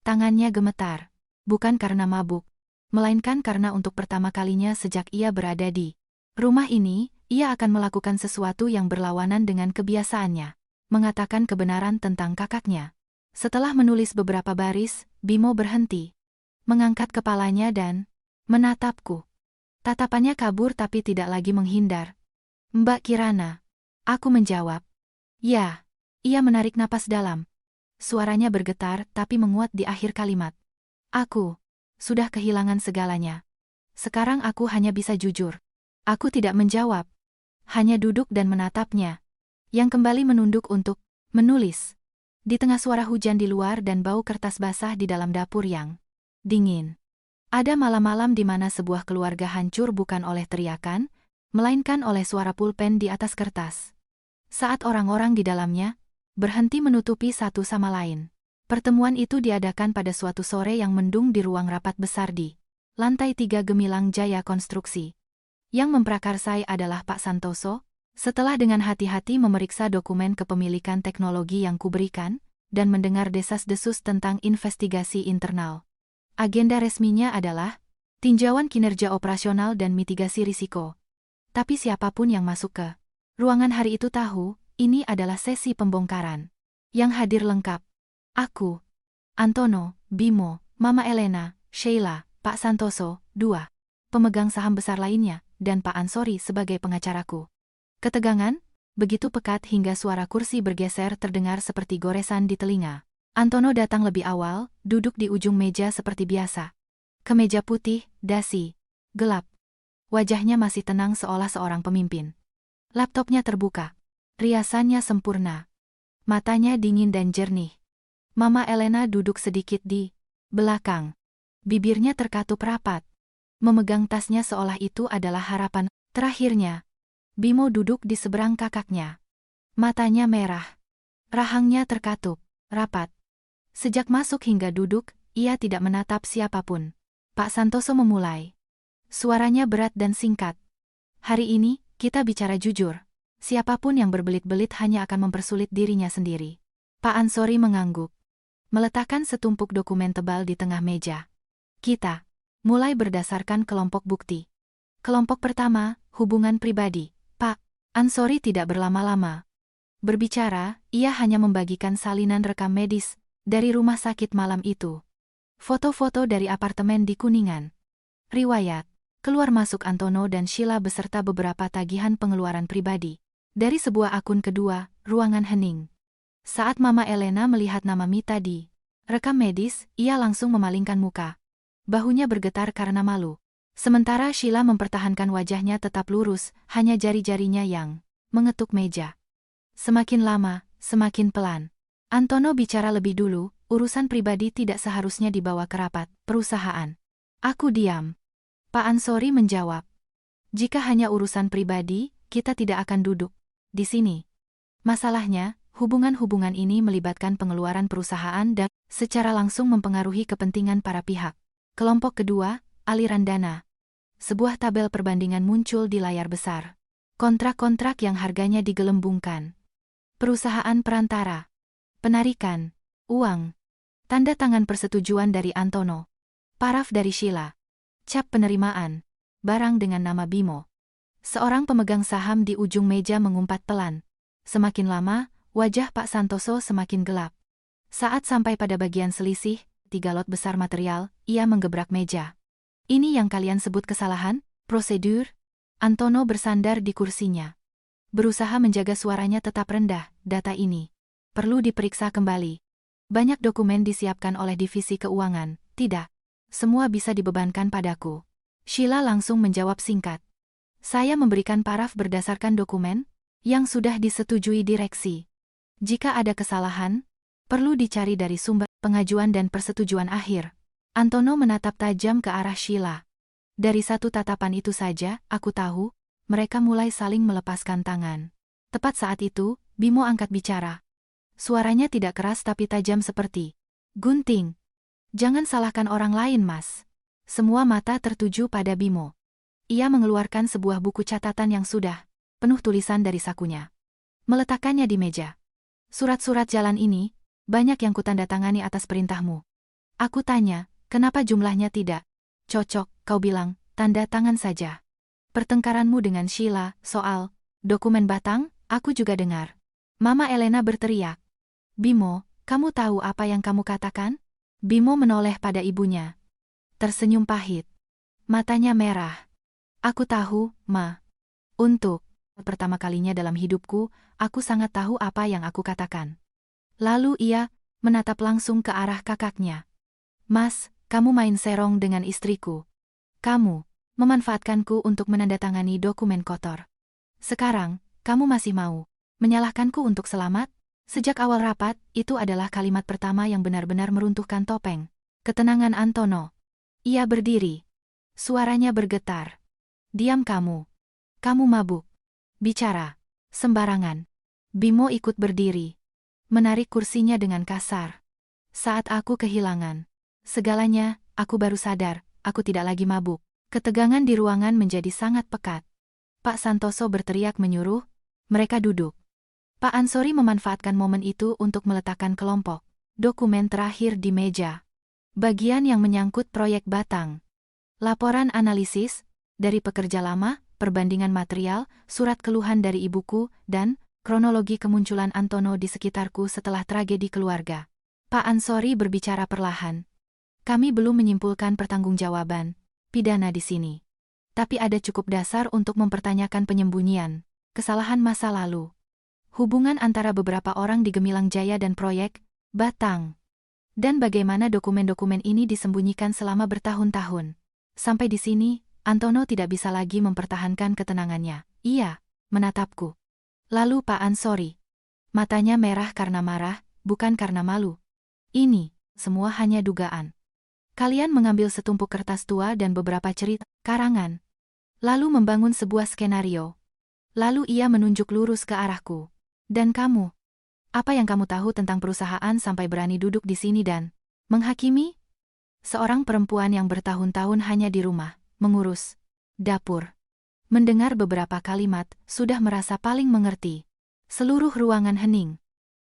Speaker 1: Tangannya gemetar. Bukan karena mabuk, melainkan karena untuk pertama kalinya sejak ia berada di rumah ini, ia akan melakukan sesuatu yang berlawanan dengan kebiasaannya. Mengatakan kebenaran tentang kakaknya. Setelah menulis beberapa baris, Bimo berhenti. Mengangkat kepalanya dan menatapku. Tatapannya kabur tapi tidak lagi menghindar. Mbak Kirana. Aku menjawab. Ya. Ia menarik napas dalam. Suaranya bergetar tapi menguat di akhir kalimat. Aku sudah kehilangan segalanya. Sekarang aku hanya bisa jujur. Aku tidak menjawab. Hanya duduk dan menatapnya. Yang kembali menunduk untuk menulis. Di tengah suara hujan di luar dan bau kertas basah di dalam dapur yang dingin. Ada malam-malam di mana sebuah keluarga hancur bukan oleh teriakan, melainkan oleh suara pulpen di atas kertas. Saat orang-orang di dalamnya berhenti menutupi satu sama lain. Pertemuan itu diadakan pada suatu sore yang mendung di ruang rapat besar di lantai 3 Gemilang Jaya Konstruksi. Yang memprakarsai adalah Pak Santoso. Setelah dengan hati-hati memeriksa dokumen kepemilikan teknologi yang kuberikan, dan mendengar desas-desus tentang investigasi internal. Agenda resminya adalah tinjauan kinerja operasional dan mitigasi risiko. Tapi siapapun yang masuk ke ruangan hari itu tahu, ini adalah sesi pembongkaran. Yang hadir lengkap. Aku, Antono, Bimo, Mama Elena, Sheila, Pak Santoso, 2 pemegang saham besar lainnya, dan Pak Ansori sebagai pengacaraku. Ketegangan, begitu pekat hingga suara kursi bergeser terdengar seperti goresan di telinga. Antono datang lebih awal, duduk di ujung meja seperti biasa. Kemeja putih, dasi, gelap. Wajahnya masih tenang seolah seorang pemimpin. Laptopnya terbuka. Riasannya sempurna. Matanya dingin dan jernih. Mama Elena duduk sedikit di belakang. Bibirnya terkatup rapat. Memegang tasnya seolah itu adalah harapan terakhirnya. Bimo duduk di seberang kakaknya. Matanya merah. Rahangnya terkatup, rapat. Sejak masuk hingga duduk, ia tidak menatap siapapun. Pak Santoso memulai. Suaranya berat dan singkat. Hari ini, kita bicara jujur. Siapapun yang berbelit-belit hanya akan mempersulit dirinya sendiri. Pak Ansori mengangguk. Meletakkan setumpuk dokumen tebal di tengah meja. Kita mulai berdasarkan kelompok bukti. Kelompok pertama, hubungan pribadi. Pak Ansori tidak berlama-lama berbicara, ia hanya membagikan salinan rekam medis dari rumah sakit malam itu. Foto-foto dari apartemen di Kuningan. Riwayat keluar masuk Antono dan Sheila beserta beberapa tagihan pengeluaran pribadi. Dari sebuah akun kedua, ruangan hening. Saat Mama Elena melihat nama Mita di rekam medis, ia langsung memalingkan muka. Bahunya bergetar karena malu. Sementara Sheila mempertahankan wajahnya tetap lurus, hanya jari-jarinya yang mengetuk meja. Semakin lama, semakin pelan. Antono bicara lebih dulu, urusan pribadi tidak seharusnya dibawa ke rapat perusahaan. Aku diam. Pak Ansori menjawab. Jika hanya urusan pribadi, kita tidak akan duduk di sini. Masalahnya, hubungan-hubungan ini melibatkan pengeluaran perusahaan dan secara langsung mempengaruhi kepentingan para pihak. Kelompok kedua, aliran dana. Sebuah tabel perbandingan muncul di layar besar. Kontrak-kontrak yang harganya digelembungkan. Perusahaan perantara. Penarikan uang. Tanda tangan persetujuan dari Antono. Paraf dari Sheila. Cap penerimaan. Barang dengan nama Bimo. Seorang pemegang saham di ujung meja mengumpat pelan. Semakin lama, wajah Pak Santoso semakin gelap. Saat sampai pada bagian selisih, 3 lot besar material, ia menggebrak meja. Ini yang kalian sebut kesalahan? Prosedur? Antono bersandar di kursinya. Berusaha menjaga suaranya tetap rendah, data ini perlu diperiksa kembali. Banyak dokumen disiapkan oleh divisi keuangan, tidak. Semua bisa dibebankan padaku. Sheila langsung menjawab singkat. Saya memberikan paraf berdasarkan dokumen yang sudah disetujui direksi. Jika ada kesalahan, perlu dicari dari sumber pengajuan dan persetujuan akhir. Antono menatap tajam ke arah Sheila. Dari satu tatapan itu saja, aku tahu, mereka mulai saling melepaskan tangan. Tepat saat itu, Bimo angkat bicara. Suaranya tidak keras tapi tajam seperti gunting. Jangan salahkan orang lain, Mas. Semua mata tertuju pada Bimo. Ia mengeluarkan sebuah buku catatan yang sudah penuh tulisan dari sakunya. Meletakkannya di meja. Surat-surat jalan ini, banyak yang kutandatangani atas perintahmu. Aku tanya, kenapa jumlahnya tidak cocok? Kau bilang, tanda tangan saja. Pertengkaranmu dengan Sheila, soal dokumen batang, aku juga dengar. Mama Elena berteriak. Bimo, kamu tahu apa yang kamu katakan? Bimo menoleh pada ibunya. Tersenyum pahit. Matanya merah. Aku tahu, Ma. Untuk pertama kalinya dalam hidupku, aku sangat tahu apa yang aku katakan. Lalu ia menatap langsung ke arah kakaknya. Mas, kamu main serong dengan istriku. Kamu memanfaatkanku untuk menandatangani dokumen kotor. Sekarang, kamu masih mau menyalahkanku untuk selamat? Sejak awal rapat, itu adalah kalimat pertama yang benar-benar meruntuhkan topeng ketenangan Antono. Ia berdiri. Suaranya bergetar. Diam kamu. Kamu mabuk. Bicara sembarangan. Bimo ikut berdiri. Menarik kursinya dengan kasar. Saat aku kehilangan segalanya, aku baru sadar, aku tidak lagi mabuk. Ketegangan di ruangan menjadi sangat pekat. Pak Santoso berteriak menyuruh mereka duduk. Pak Ansori memanfaatkan momen itu untuk meletakkan kelompok dokumen terakhir di meja. Bagian yang menyangkut proyek Batang. Laporan analisis dari pekerja lama, perbandingan material, surat keluhan dari ibuku, dan kronologi kemunculan Antono di sekitarku setelah tragedi keluarga. Pak Ansori berbicara perlahan. Kami belum menyimpulkan pertanggungjawaban pidana di sini. Tapi ada cukup dasar untuk mempertanyakan penyembunyian kesalahan masa lalu. Hubungan antara beberapa orang di Gemilang Jaya dan proyek Batang. Dan bagaimana dokumen-dokumen ini disembunyikan selama bertahun-tahun. Sampai di sini, Antono tidak bisa lagi mempertahankan ketenangannya. Ia menatapku. Lalu Pak Ansori. Matanya merah karena marah, bukan karena malu. Ini semua hanya dugaan. Kalian mengambil setumpuk kertas tua dan beberapa cerita karangan. Lalu membangun sebuah skenario. Lalu ia menunjuk lurus ke arahku. Dan kamu? Apa yang kamu tahu tentang perusahaan sampai berani duduk di sini dan menghakimi? Seorang perempuan yang bertahun-tahun hanya di rumah, mengurus dapur. Mendengar beberapa kalimat, sudah merasa paling mengerti. Seluruh ruangan hening.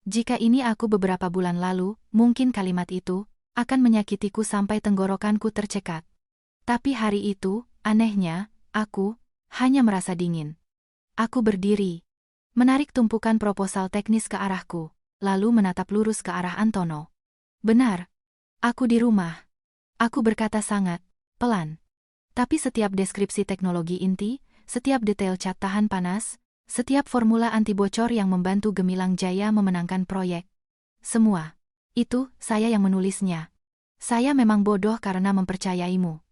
Speaker 1: Jika ini aku beberapa bulan lalu, mungkin kalimat itu akan menyakitiku sampai tenggorokanku tercekat. Tapi hari itu, anehnya, aku hanya merasa dingin. Aku berdiri, menarik tumpukan proposal teknis ke arahku, lalu menatap lurus ke arah Antono. Benar, aku di rumah. Aku berkata sangat pelan. Tapi setiap deskripsi teknologi inti, setiap detail cat tahan panas, setiap formula anti bocor yang membantu Gemilang Jaya memenangkan proyek. Semua itu, saya yang menulisnya. Saya memang bodoh karena mempercayaimu.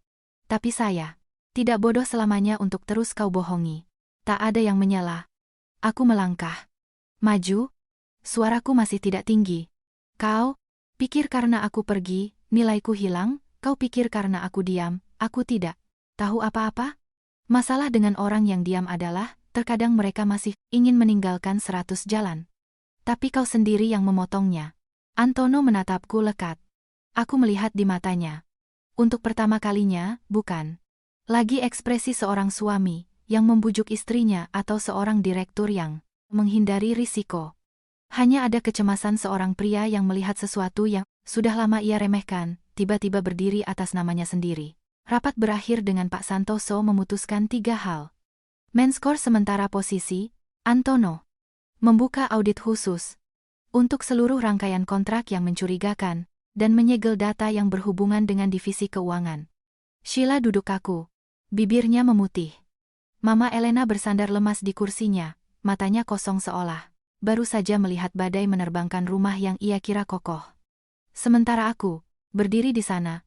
Speaker 1: Tapi saya tidak bodoh selamanya untuk terus kau bohongi. Tak ada yang menyela. Aku melangkah maju. Suaraku masih tidak tinggi. Kau pikir karena aku pergi, nilaiku hilang? Kau pikir karena aku diam, aku tidak tahu apa-apa? Masalah dengan orang yang diam adalah, terkadang mereka masih ingin meninggalkan 100 jalan. Tapi kau sendiri yang memotongnya. Antono menatapku lekat. Aku melihat di matanya. Untuk pertama kalinya, bukan lagi ekspresi seorang suami yang membujuk istrinya atau seorang direktur yang menghindari risiko. Hanya ada kecemasan seorang pria yang melihat sesuatu yang sudah lama ia remehkan, tiba-tiba berdiri atas namanya sendiri. Rapat berakhir dengan Pak Santoso memutuskan 3 hal. Menskor sementara posisi, Antono. Membuka audit khusus untuk seluruh rangkaian kontrak yang mencurigakan, dan menyegel data yang berhubungan dengan divisi keuangan. Sheila duduk kaku. Bibirnya memutih. Mama Elena bersandar lemas di kursinya, matanya kosong seolah baru saja melihat badai menerbangkan rumah yang ia kira kokoh. Sementara aku berdiri di sana,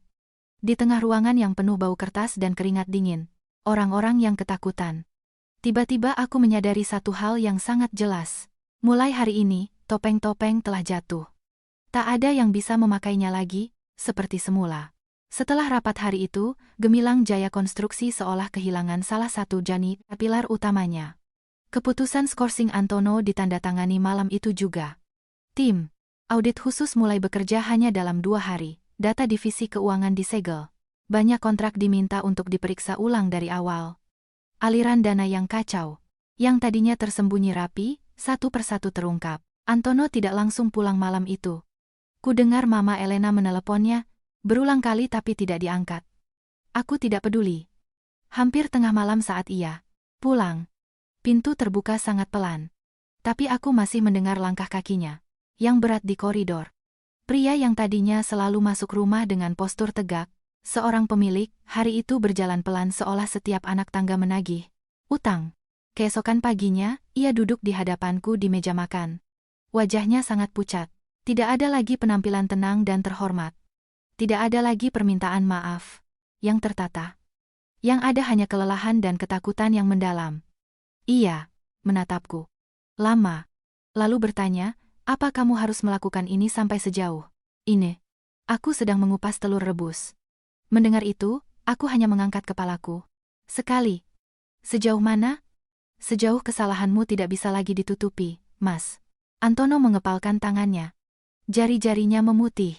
Speaker 1: di tengah ruangan yang penuh bau kertas dan keringat dingin, orang-orang yang ketakutan. Tiba-tiba aku menyadari satu hal yang sangat jelas. Mulai hari ini, topeng-topeng telah jatuh. Tak ada yang bisa memakainya lagi, seperti semula. Setelah rapat hari itu, gemilang Jaya Konstruksi seolah kehilangan salah satu pilar utamanya. Keputusan skorsing Antono ditandatangani malam itu juga. Tim audit khusus mulai bekerja hanya dalam 2 hari. Data divisi keuangan disegel. Banyak kontrak diminta untuk diperiksa ulang dari awal. Aliran dana yang kacau, yang tadinya tersembunyi rapi, satu persatu terungkap. Antono tidak langsung pulang malam itu. Ku dengar Mama Elena meneleponnya berulang kali tapi tidak diangkat. Aku tidak peduli. Hampir tengah malam saat ia pulang, pintu terbuka sangat pelan. Tapi aku masih mendengar langkah kakinya yang berat di koridor. Pria yang tadinya selalu masuk rumah dengan postur tegak, seorang pemilik, hari itu berjalan pelan seolah setiap anak tangga menagih utang. Keesokan paginya, ia duduk di hadapanku di meja makan. Wajahnya sangat pucat. Tidak ada lagi penampilan tenang dan terhormat. Tidak ada lagi permintaan maaf yang tertata. Yang ada hanya kelelahan dan ketakutan yang mendalam. Ia menatapku lama, lalu bertanya, "Apa kamu harus melakukan ini sampai sejauh ini?" Aku sedang mengupas telur rebus. Mendengar itu, aku hanya mengangkat kepalaku. Sekali. Sejauh mana? Sejauh kesalahanmu tidak bisa lagi ditutupi, Mas. Antono mengepalkan tangannya. Jari-jarinya memutih.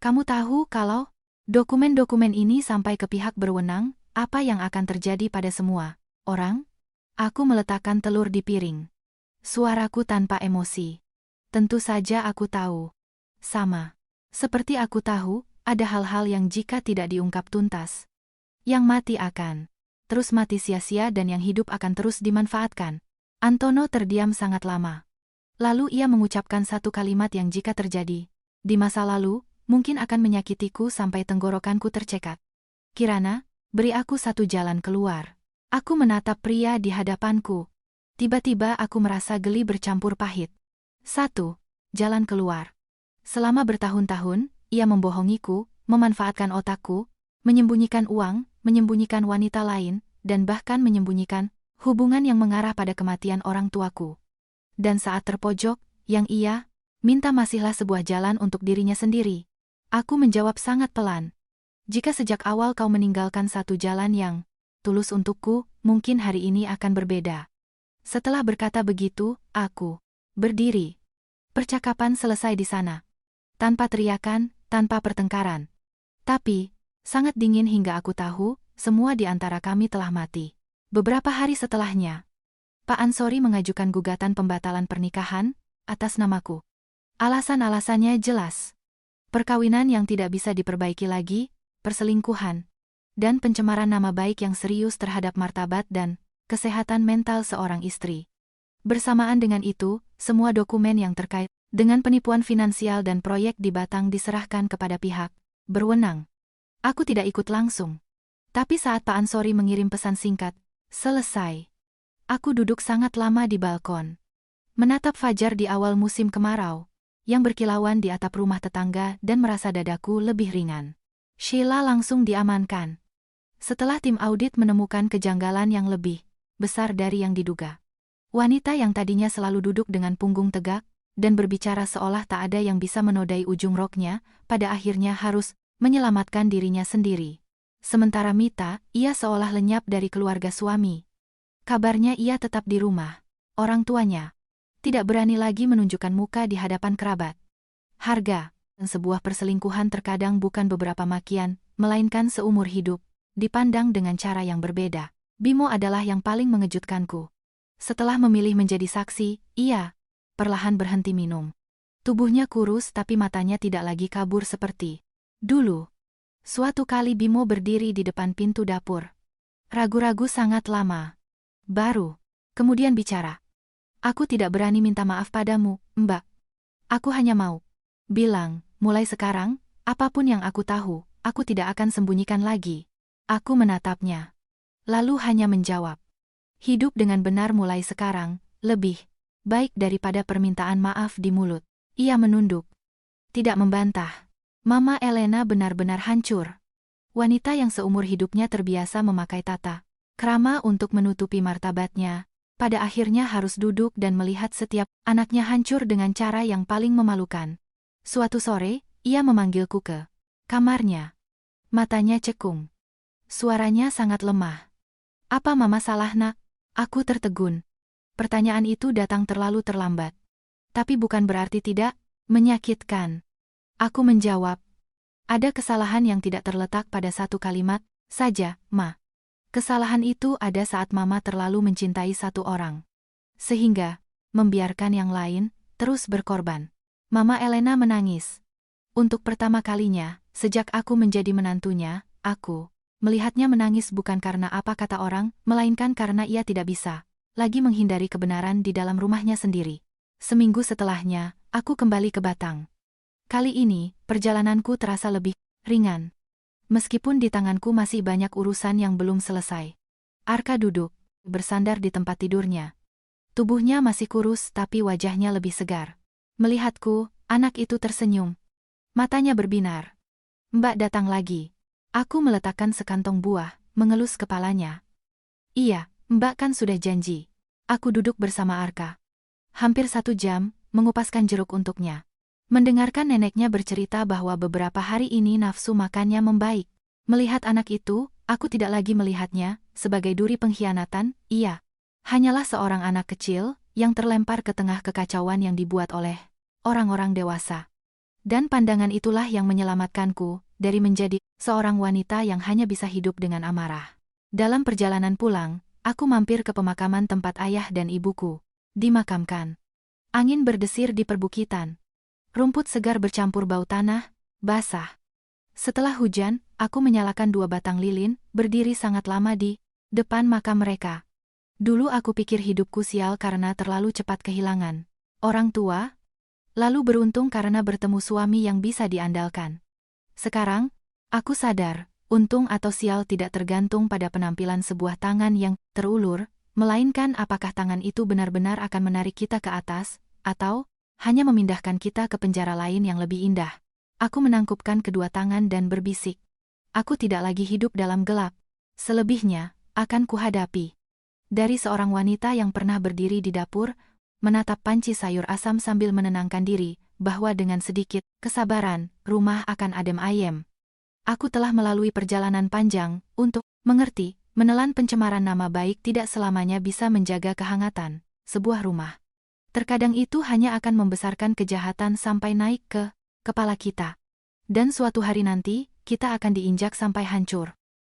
Speaker 1: Kamu tahu kalau dokumen-dokumen ini sampai ke pihak berwenang, apa yang akan terjadi pada semua orang? Aku meletakkan telur di piring. Suaraku tanpa emosi. Tentu saja aku tahu. Sama. Seperti aku tahu, ada hal-hal yang jika tidak diungkap tuntas, yang mati akan terus mati sia-sia dan yang hidup akan terus dimanfaatkan. Antono terdiam sangat lama. Lalu ia mengucapkan satu kalimat yang jika terjadi di masa lalu, mungkin akan menyakitiku sampai tenggorokanku tercekat. Kirana, beri aku satu jalan keluar. Aku menatap pria di hadapanku. Tiba-tiba aku merasa geli bercampur pahit. 1. Jalan keluar. Selama bertahun-tahun, ia membohongiku, memanfaatkan otakku, menyembunyikan uang, menyembunyikan wanita lain, dan bahkan menyembunyikan hubungan yang mengarah pada kematian orang tuaku. Dan saat terpojok, yang ia minta masihlah sebuah jalan untuk dirinya sendiri. Aku menjawab sangat pelan. Jika sejak awal kau meninggalkan satu jalan yang tulus untukku, mungkin hari ini akan berbeda. Setelah berkata begitu, aku berdiri. Percakapan selesai di sana. Tanpa teriakan, tanpa pertengkaran. Tapi sangat dingin hingga aku tahu, semua di antara kami telah mati. Beberapa hari setelahnya, Pak Ansori mengajukan gugatan pembatalan pernikahan atas namaku. Alasan-alasannya jelas. Perkawinan yang tidak bisa diperbaiki lagi, perselingkuhan, dan pencemaran nama baik yang serius terhadap martabat dan kesehatan mental seorang istri. Bersamaan dengan itu, semua dokumen yang terkait dengan penipuan finansial dan proyek di Batang diserahkan kepada pihak berwenang. Aku tidak ikut langsung. Tapi saat Pak Ansori mengirim pesan singkat, selesai. Aku duduk sangat lama di balkon. Menatap fajar di awal musim kemarau, yang berkilauan di atap rumah tetangga dan merasa dadaku lebih ringan. Sheila langsung diamankan. Setelah tim audit menemukan kejanggalan yang lebih besar dari yang diduga. Wanita yang tadinya selalu duduk dengan punggung tegak, dan berbicara seolah tak ada yang bisa menodai ujung roknya, pada akhirnya harus menyelamatkan dirinya sendiri. Sementara Mita, ia seolah lenyap dari keluarga suami. Kabarnya ia tetap di rumah. Orang tuanya tidak berani lagi menunjukkan muka di hadapan kerabat. Harga sebuah perselingkuhan terkadang bukan beberapa makian, melainkan seumur hidup, dipandang dengan cara yang berbeda. Bimo adalah yang paling mengejutkanku. Setelah memilih menjadi saksi, ia perlahan berhenti minum. Tubuhnya kurus tapi matanya tidak lagi kabur seperti dulu. Suatu kali Bimo berdiri di depan pintu dapur. Ragu-ragu sangat lama. Baru kemudian bicara. Aku tidak berani minta maaf padamu, Mbak. Aku hanya mau bilang, mulai sekarang, apapun yang aku tahu, aku tidak akan sembunyikan lagi. Aku menatapnya. Lalu hanya menjawab. Hidup dengan benar mulai sekarang, lebih baik daripada permintaan maaf di mulut. Ia menunduk. Tidak membantah. Mama Elena benar-benar hancur. Wanita yang seumur hidupnya terbiasa memakai tata krama untuk menutupi martabatnya, pada akhirnya harus duduk dan melihat setiap anaknya hancur dengan cara yang paling memalukan. Suatu sore, ia memanggilku ke kamarnya. Matanya cekung. Suaranya sangat lemah. Apa mama salah, nak? Aku tertegun. Pertanyaan itu datang terlalu terlambat. Tapi bukan berarti tidak menyakitkan. Aku menjawab. Ada kesalahan yang tidak terletak pada satu kalimat saja, Ma. Kesalahan itu ada saat mama terlalu mencintai satu orang. Sehingga, membiarkan yang lain terus berkorban. Mama Elena menangis. Untuk pertama kalinya, sejak aku menjadi menantunya, aku melihatnya menangis bukan karena apa kata orang, melainkan karena ia tidak bisa lagi menghindari kebenaran di dalam rumahnya sendiri. Seminggu setelahnya, aku kembali ke Batang. Kali ini, perjalananku terasa lebih ringan. Meskipun di tanganku masih banyak urusan yang belum selesai. Arka duduk, bersandar di tempat tidurnya. Tubuhnya masih kurus tapi wajahnya lebih segar. Melihatku, anak itu tersenyum. Matanya berbinar. Mbak datang lagi. Aku meletakkan sekantong buah, mengelus kepalanya. Iya, Mbak kan sudah janji. Aku duduk bersama Arka. Hampir 1 jam, mengupaskan jeruk untuknya. Mendengarkan neneknya bercerita bahwa beberapa hari ini nafsu makannya membaik. Melihat anak itu, aku tidak lagi melihatnya sebagai duri pengkhianatan, ia hanyalah seorang anak kecil yang terlempar ke tengah kekacauan yang dibuat oleh orang-orang dewasa. Dan pandangan itulah yang menyelamatkanku dari menjadi seorang wanita yang hanya bisa hidup dengan amarah. Dalam perjalanan pulang, aku mampir ke pemakaman tempat ayah dan ibuku dimakamkan. Angin berdesir di perbukitan. Rumput segar bercampur bau tanah, basah. Setelah hujan, aku menyalakan 2 batang lilin, berdiri sangat lama di depan makam mereka. Dulu aku pikir hidupku sial karena terlalu cepat kehilangan orang tua, lalu beruntung karena bertemu suami yang bisa diandalkan. Sekarang, aku sadar, untung atau sial tidak tergantung pada penampilan sebuah tangan yang terulur, melainkan apakah tangan itu benar-benar akan menarik kita ke atas, atau hanya memindahkan kita ke penjara lain yang lebih indah. Aku menangkupkan kedua tangan dan berbisik. Aku tidak lagi hidup dalam gelap. Selebihnya, akan kuhadapi. Dari seorang wanita yang pernah berdiri di dapur, menatap panci sayur asam sambil menenangkan diri, bahwa dengan sedikit kesabaran, rumah akan adem ayem. Aku telah melalui perjalanan panjang, untuk mengerti, menelan pencemaran nama baik tidak selamanya bisa menjaga kehangatan sebuah rumah. Terkadang itu hanya akan membesarkan kejahatan sampai naik ke kepala kita. Dan suatu hari nanti, kita akan diinjak sampai hancur.